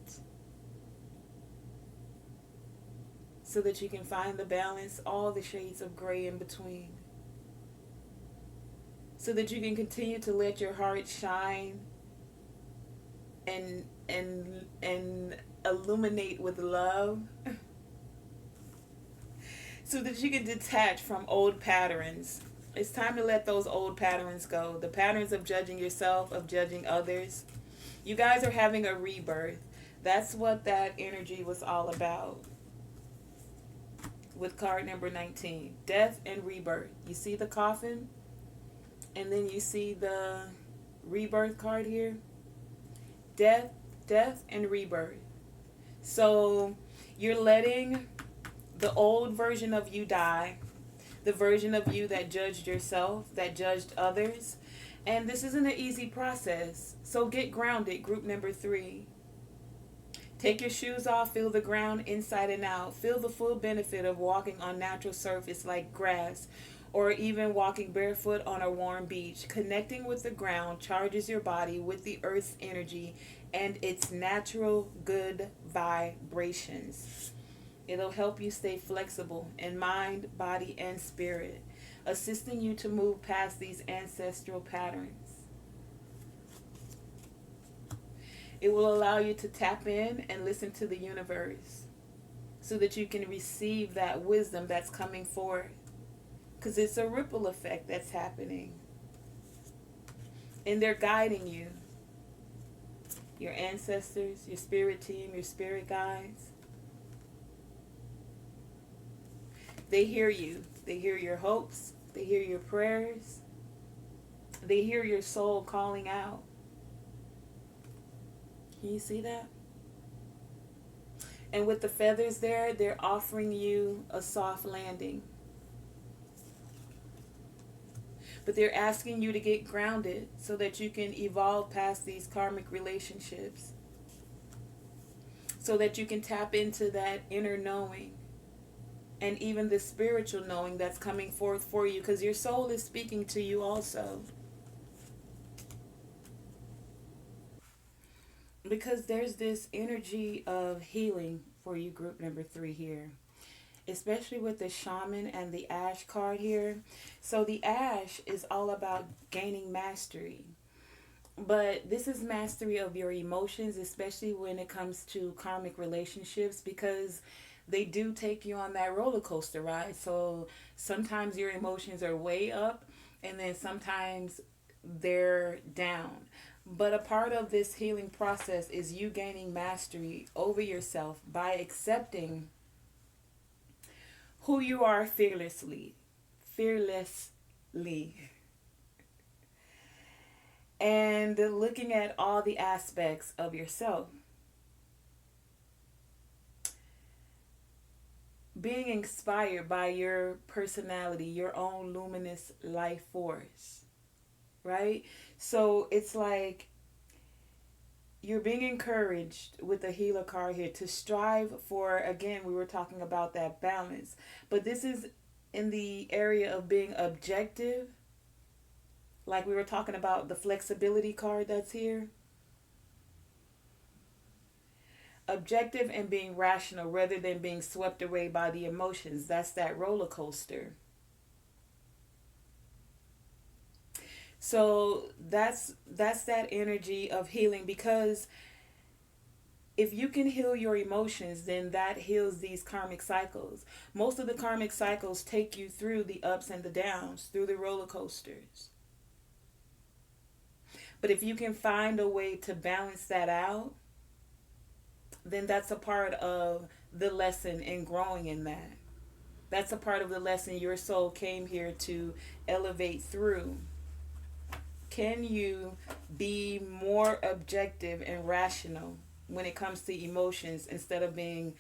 so that you can find the balance, all the shades of gray in between, so that you can continue to let your heart shine and illuminate with love, so that you can detach from old patterns. It's time to let those old patterns go. The patterns of judging yourself, of judging others. You guys are having a rebirth. That's what that energy was all about. With card number 19. Death and rebirth. You see the coffin? And then you see the rebirth card here. Death and rebirth. So you're letting the old version of you die, the version of you that judged yourself, that judged others. And this isn't an easy process. So get grounded, group number 3. Take your shoes off, feel the ground inside and out. Feel the full benefit of walking on natural surface like grass, or even walking barefoot on a warm beach. Connecting with the ground charges your body with the earth's energy and its natural good vibrations. It'll help you stay flexible in mind, body, and spirit, assisting you to move past these ancestral patterns. It will allow you to tap in and listen to the universe so that you can receive that wisdom that's coming forth. Because it's a ripple effect that's happening. And they're guiding you. Your ancestors, your spirit team, your spirit guides. They hear you. They hear your hopes. They hear your prayers. They hear your soul calling out. Can you see that? And with the feathers there, they're offering you a soft landing. But they're asking you to get grounded so that you can evolve past these karmic relationships. So that you can tap into that inner knowing. And even the spiritual knowing that's coming forth for you. Because your soul is speaking to you also. Because there's this energy of healing for you, group number 3 here. Especially with the shaman and the ash card here. So the ash is all about gaining mastery. But this is mastery of your emotions, especially when it comes to karmic relationships, because they do take you on that roller coaster ride. So sometimes your emotions are way up and then sometimes they're down. But a part of this healing process is you gaining mastery over yourself by accepting who you are fearlessly. and looking at all the aspects of yourself. Being inspired by your personality, your own luminous life force, right? So it's like you're being encouraged with the healer card here to strive for, again, we were talking about that balance, but this is in the area of being objective, like we were talking about the flexibility card that's here. Objective and being rational rather than being swept away by the emotions. That's that roller coaster. So that's that energy of healing, because if you can heal your emotions, then that heals these karmic cycles. Most of the karmic cycles take you through the ups and the downs, through the roller coasters. But if you can find a way to balance that out, then that's a part of the lesson in growing in that. That's a part of the lesson your soul came here to elevate through. Can you be more objective and rational when it comes to emotions instead of being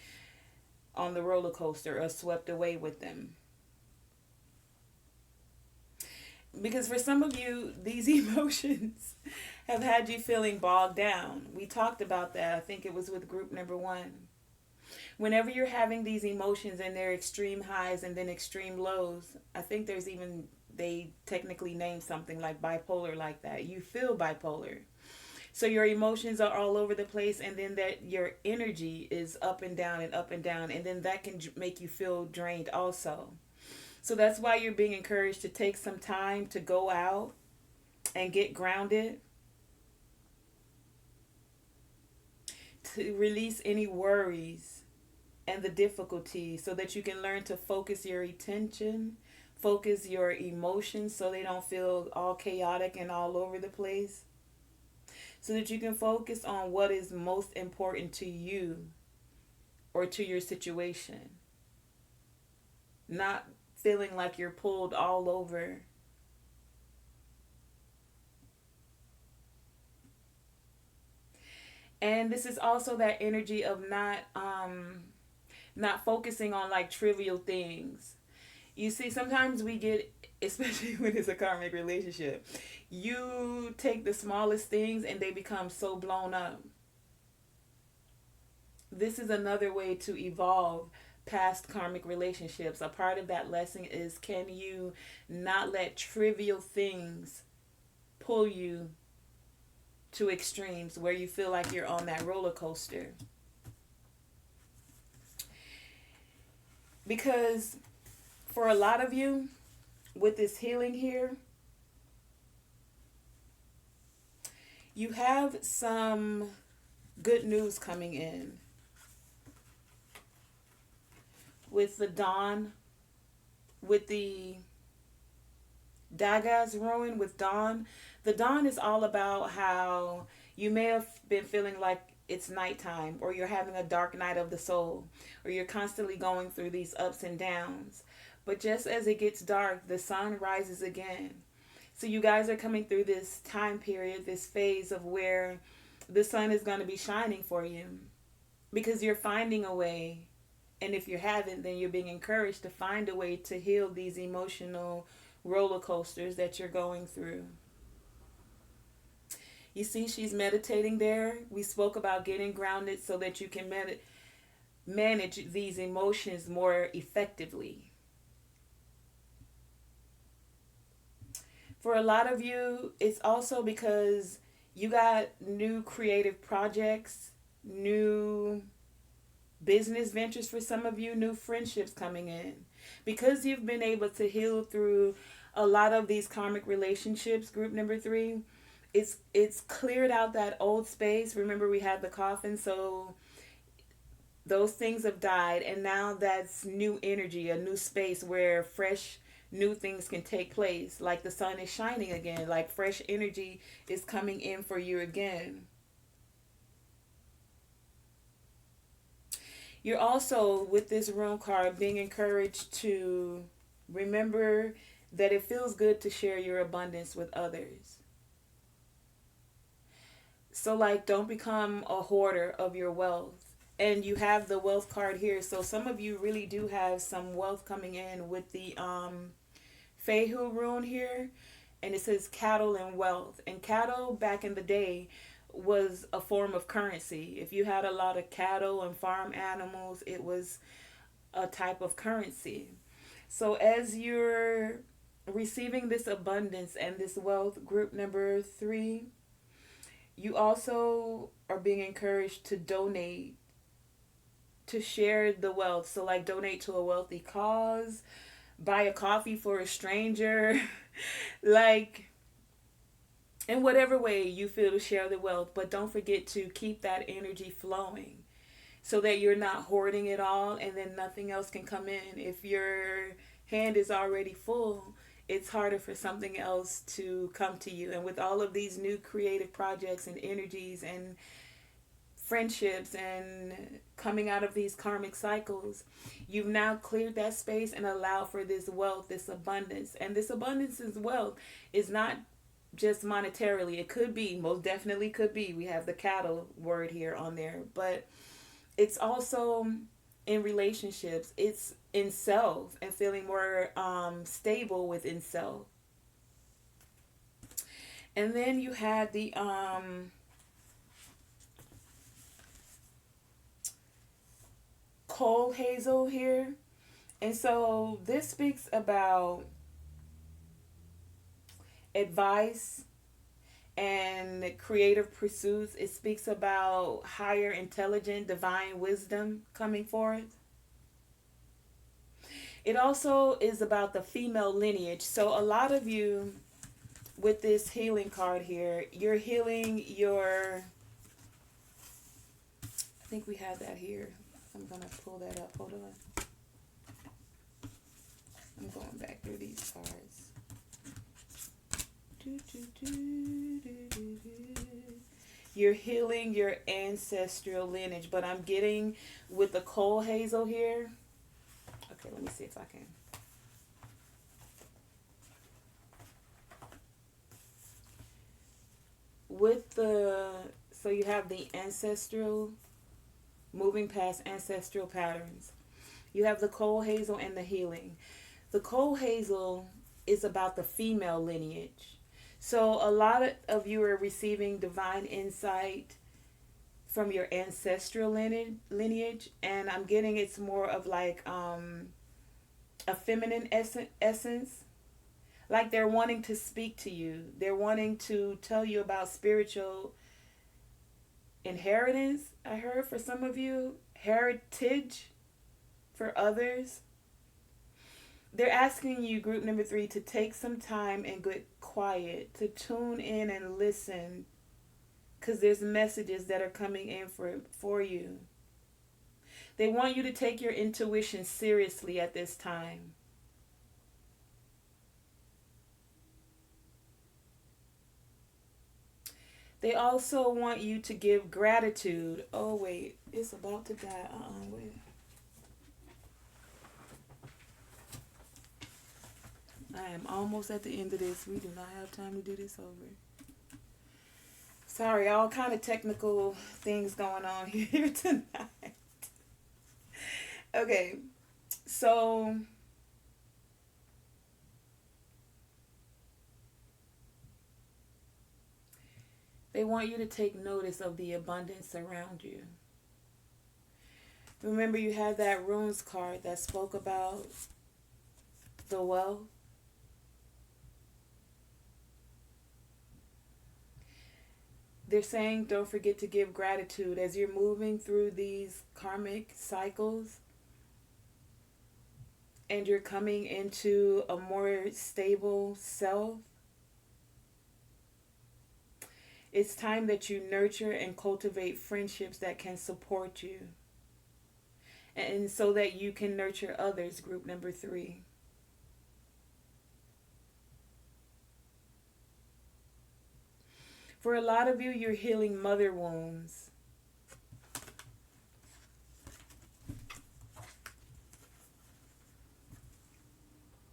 on the roller coaster or swept away with them? Because for some of you, these emotions have had you feeling bogged down. We talked about that. I think it was with group number 1. Whenever you're having these emotions and they're extreme highs and then extreme lows, I think there's even, they technically name something like bipolar, like that. You feel bipolar. So your emotions are all over the place, and then that your energy is up and down and up and down, and then that can make you feel drained also. So that's why you're being encouraged to take some time to go out and get grounded, to release any worries and the difficulty, so that you can learn to focus your attention, focus your emotions so they don't feel all chaotic and all over the place, so that you can focus on what is most important to you or to your situation. Not feeling like you're pulled all over. And this is also that energy of not focusing on like trivial things. You see, sometimes we get, especially when it's a karmic relationship, you take the smallest things and they become so blown up. This is another way to evolve past karmic relationships. A part of that lesson is, can you not let trivial things pull you to extremes where you feel like you're on that roller coaster? Because for a lot of you, with this healing here, you have some good news coming in. With the dawn, with the Daga's ruin, with dawn, the dawn is all about how you may have been feeling like it's nighttime, or you're having a dark night of the soul, or you're constantly going through these ups and downs. But just as it gets dark, the sun rises again. So you guys are coming through this time period, this phase of where the sun is going to be shining for you, because you're finding a way. And if you haven't, then you're being encouraged to find a way to heal these emotional roller coasters that you're going through. You see, she's meditating there. We spoke about getting grounded so that you can manage these emotions more effectively. For a lot of you, it's also because you got new creative projects, new business ventures for some of you, new friendships coming in. Because you've been able to heal through a lot of these karmic relationships, group number 3, it's cleared out that old space. Remember, we had the coffin, so those things have died, and now that's new energy, a new space where fresh new things can take place. Like the sun is shining again, like fresh energy is coming in for you again. You're also, with this rune card, being encouraged to remember that it feels good to share your abundance with others. So, like, don't become a hoarder of your wealth. And you have the wealth card here. So, some of you really do have some wealth coming in with the Fehu rune here. And it says cattle and wealth. And cattle back in the day was a form of currency. If you had a lot of cattle and farm animals, it was a type of currency. So, as you're receiving this abundance and this wealth, group number 3, you also are being encouraged to donate, to share the wealth. So, like, donate to a wealthy cause, buy a coffee for a stranger, like, in whatever way you feel to share the wealth. But don't forget to keep that energy flowing so that you're not hoarding it all and then nothing else can come in. If your hand is already full, it's harder for something else to come to you. And with all of these new creative projects and energies and friendships and coming out of these karmic cycles, you've now cleared that space and allowed for this wealth, this abundance. And this abundance is wealth is not just monetarily. It could be, most definitely could be. We have the cattle word here on there, but it's also in relationships. It's in self and feeling more stable within self. And then you had the coal hazel here. And so this speaks about advice and creative pursuits. It speaks about higher intelligent divine wisdom coming forth. It also is about the female lineage. So a lot of you with this healing card here, you're healing your, I think we have that here. I'm going to pull that up. Hold on. I'm going back through these cards. You're healing your ancestral lineage, but I'm getting with the coal hazel here. Okay, let me see if I can. With the, so you have the ancestral, moving past ancestral patterns. You have the coal hazel and the healing. The coal hazel is about the female lineage. So a lot of you are receiving divine insight from your ancestral lineage, and I'm getting it's more of like a feminine essence. Like they're wanting to speak to you. They're wanting to tell you about spiritual inheritance, I heard for some of you, heritage for others. They're asking you, group number 3, to take some time and get quiet, to tune in and listen, because there's messages that are coming in for you. They want you to take your intuition seriously at this time. They also want you to give gratitude. Oh, wait. It's about to die. Wait. I am almost at the end of this. We do not have time to do this over. Sorry, all kind of technical things going on here tonight. Okay. So they want you to take notice of the abundance around you. Remember, you had that runes card that spoke about the wealth. They're saying don't forget to give gratitude as you're moving through these karmic cycles and you're coming into a more stable self. It's time that you nurture and cultivate friendships that can support you. And so that you can nurture others, group number 3. For a lot of you, you're healing mother wounds.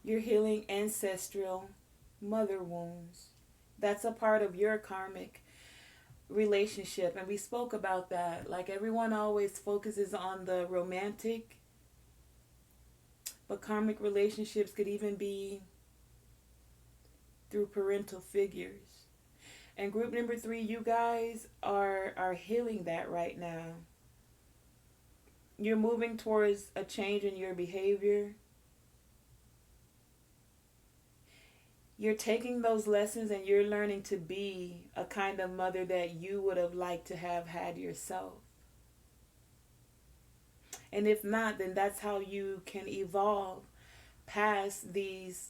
You're healing ancestral mother wounds. That's a part of your karmic relationship, and we spoke about that. Like, everyone always focuses on the romantic, but karmic relationships could even be through parental figures. And group number 3, you guys are healing that right now. You're moving towards a change in your behavior. You're taking those lessons and you're learning to be a kind of mother that you would have liked to have had yourself. And if not, then that's how you can evolve past these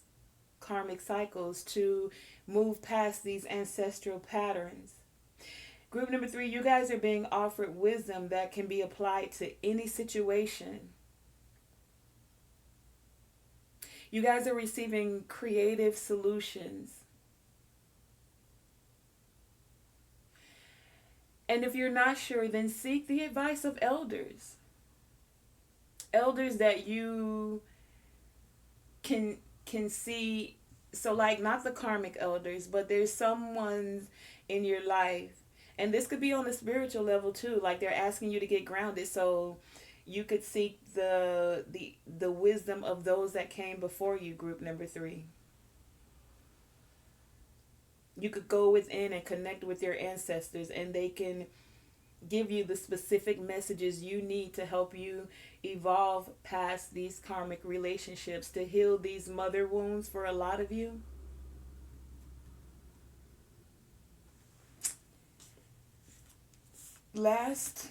karmic cycles, to move past these ancestral patterns. Group number 3, you guys are being offered wisdom that can be applied to any situation. You guys are receiving creative solutions. And if you're not sure, then seek the advice of elders. Elders that you can see. So, like, not the karmic elders, but there's someone in your life. And this could be on the spiritual level too. Like, they're asking you to get grounded. So you could seek the wisdom of those that came before you, group number 3. You could go within and connect with your ancestors, and they can give you the specific messages you need to help you evolve past these karmic relationships, to heal these mother wounds for a lot of you. Last,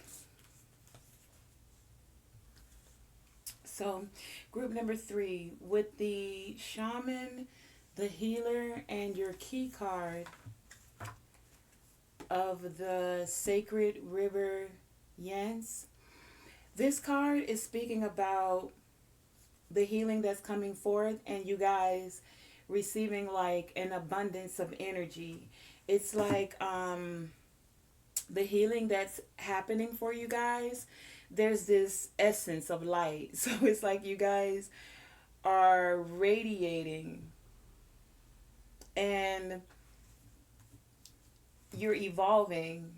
so group number 3, with the shaman, the healer, and your key card of the sacred river Yance. This card is speaking about the healing that's coming forth, and you guys receiving like an abundance of energy. It's like the healing that's happening for you guys, there's this essence of light. So it's like you guys are radiating, and you're evolving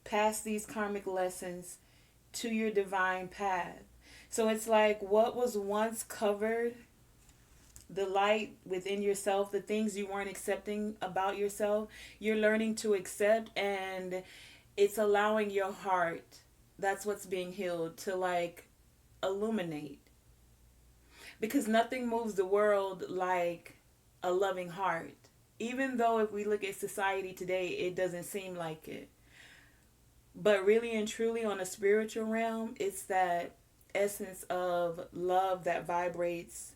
past these karmic lessons to your divine path. So it's like what was once covered, the light within yourself, the things you weren't accepting about yourself, you're learning to accept, and it's allowing your heart, that's what's being healed, to like illuminate. Because nothing moves the world like a loving heart. Even though if we look at society today, it doesn't seem like it. But really and truly on a spiritual realm, it's that essence of love that vibrates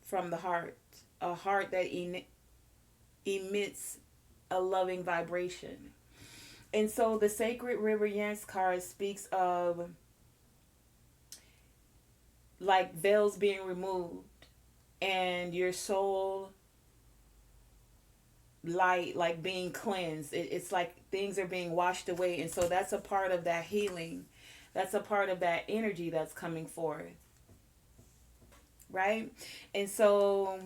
from the heart. A heart that emits a loving vibration. And so the Sacred River Yance card speaks of like veils being removed and your soul light like being cleansed. It's like things are being washed away, and so that's a part of that healing. That's a part of that energy that's coming forth, right? And so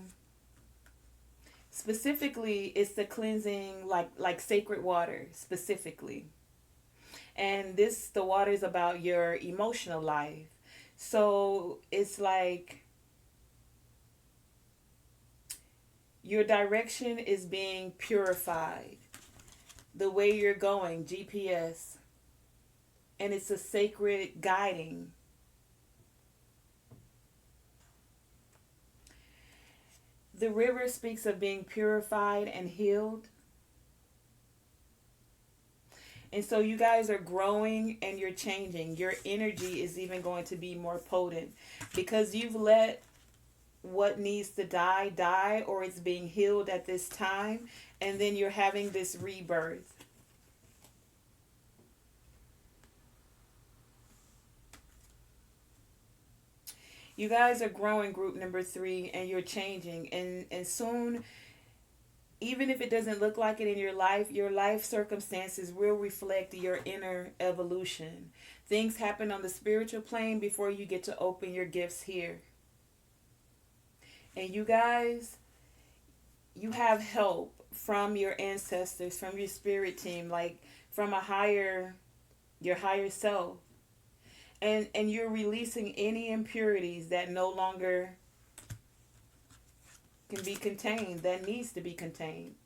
specifically it's the cleansing, like sacred water specifically. And the water is about your emotional life. So it's like your direction is being purified. The way you're going, GPS. And it's a sacred guiding. The river speaks of being purified and healed. And so you guys are growing and you're changing. Your energy is even going to be more potent because you've let what needs to die, or it's being healed at this time. And then you're having this rebirth. You guys are growing, group number 3, and you're changing. And soon, even if it doesn't look like it in your life circumstances will reflect your inner evolution. Things happen on the spiritual plane before you get to open your gifts here. And you guys you have help from your ancestors, from your spirit team, like from your higher self. And you're releasing any impurities that no longer can be contained, that needs to be contained.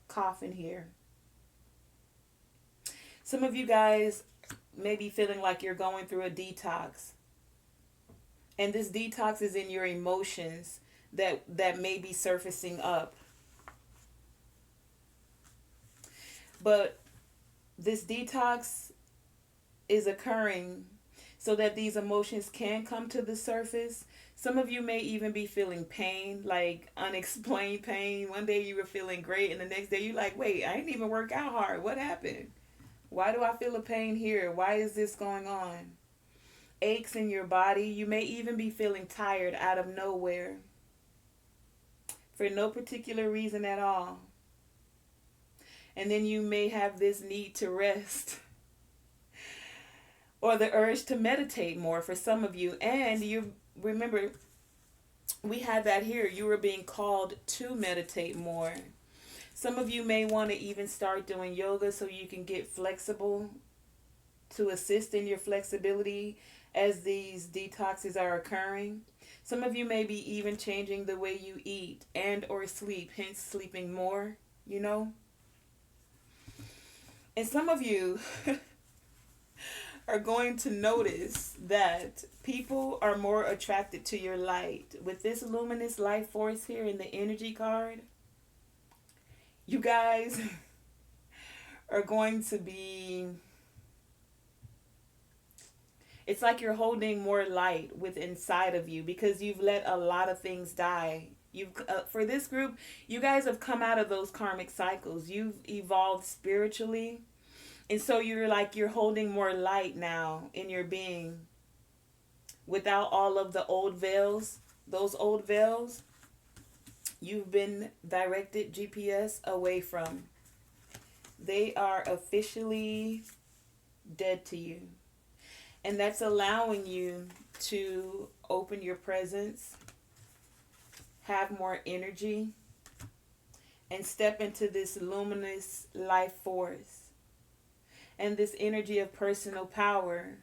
Cough in here. Some of you guys may be feeling like you're going through a detox. And this detox is in your emotions that may be surfacing up. But this detox is occurring so that these emotions can come to the surface. Some of you may even be feeling pain, like unexplained pain. One day you were feeling great, and the next day you're like, wait, I didn't even work out hard. What happened? Why do I feel a pain here? Why is this going on? Aches in your body. You may even be feeling tired out of nowhere for no particular reason at all. And then you may have this need to rest or the urge to meditate more for some of you. And you remember, we had that here. You were being called to meditate more. Some of you may want to even start doing yoga so you can get flexible, to assist in your flexibility as these detoxes are occurring. Some of you may be even changing the way you eat and or sleep, hence sleeping more, you know. And some of you are going to notice that people are more attracted to your light. With this luminous life force here in the energy card, you guys are going to be, it's like you're holding more light with inside of you because you've let a lot of things die. You've for this group, you guys have come out of those karmic cycles. You've evolved spiritually. And so you're holding more light now in your being without all of the old veils. Those old veils you've been directed GPS away from. They are officially dead to you. And that's allowing you to open your presence, have more energy, and step into this luminous life force and this energy of personal power,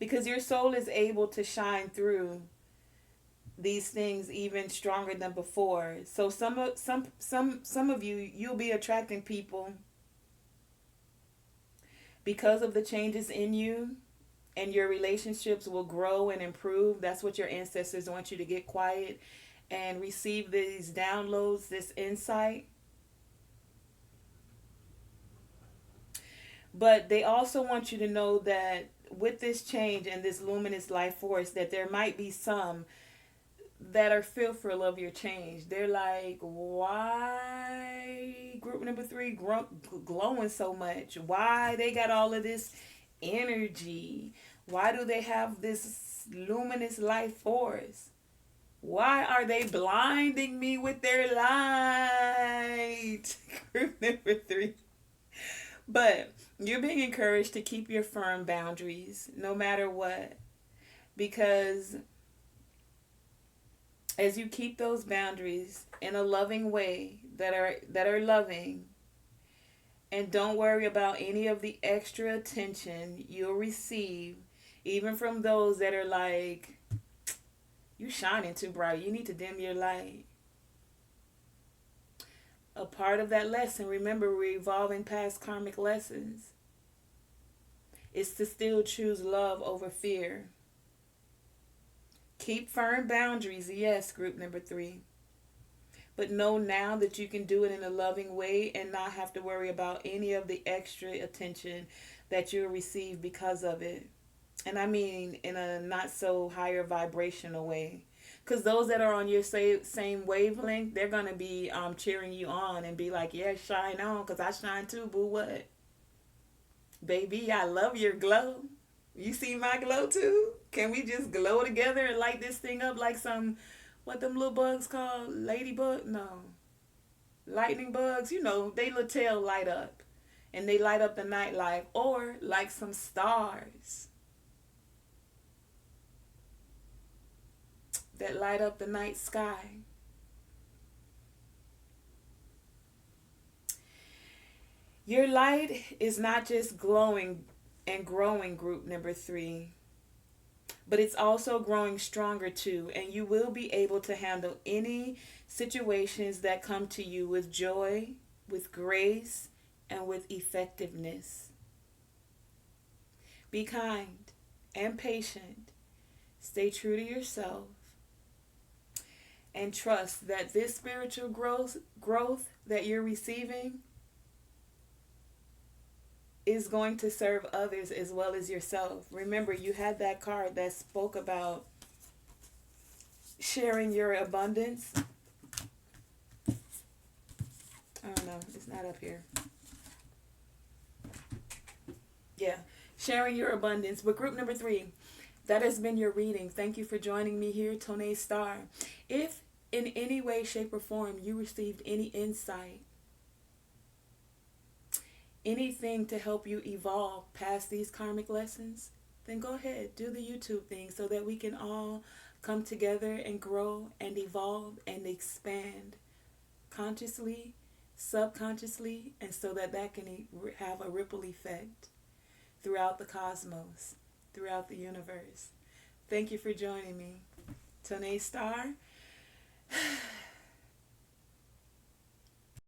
because your soul is able to shine through these things even stronger than before. So some of you, you'll be attracting people because of the changes in you, and your relationships will grow and improve. That's what your ancestors want you to get quiet and receive these downloads, this insight. But they also want you to know that with this change and this luminous life force, that there might be some that are fearful of your change. They're like, why group number 3 glowing so much? Why they got all of this energy? Why do they have this luminous life force? Why are they blinding me with their light? Group number 3. But you're being encouraged to keep your firm boundaries no matter what. Because as you keep those boundaries in a loving way that are loving, and don't worry about any of the extra attention you'll receive, even from those that are like, you shining too bright, you need to dim your light. A part of that lesson, remember, we're evolving past karmic lessons, is to still choose love over fear. Keep firm boundaries, yes, group number 3. But know now that you can do it in a loving way and not have to worry about any of the extra attention that you'll receive because of it. And I mean in a not so higher vibrational way. Because those that are on your same wavelength, they're going to be cheering you on and be like, yeah, shine on, because I shine too, boo, what? Baby, I love your glow. You see my glow too? Can we just glow together and light this thing up like some, what them little bugs called? Ladybug? No. Lightning bugs. You know, they little tail light up. And they light up the nightlife. Or like some stars that light up the night sky. Your light is not just glowing and growing, group number 3, but it's also growing stronger too, and you will be able to handle any situations that come to you with joy, with grace, and with effectiveness. Be kind and patient. Stay true to yourself and trust that this spiritual growth that you're receiving is going to serve others as well as yourself. Remember, you had that card that spoke about sharing your abundance. Oh no, it's not up here. Yeah, sharing your abundance. But group number 3, that has been your reading. Thank you for joining me here, Tonae Star. If in any way, shape, or form you received any insight, anything to help you evolve past these karmic lessons, then go ahead, do the YouTube thing so that we can all come together and grow and evolve and expand consciously, subconsciously, and so that that can have a ripple effect throughout the cosmos, throughout the universe. Thank you for joining me. Tonae Star.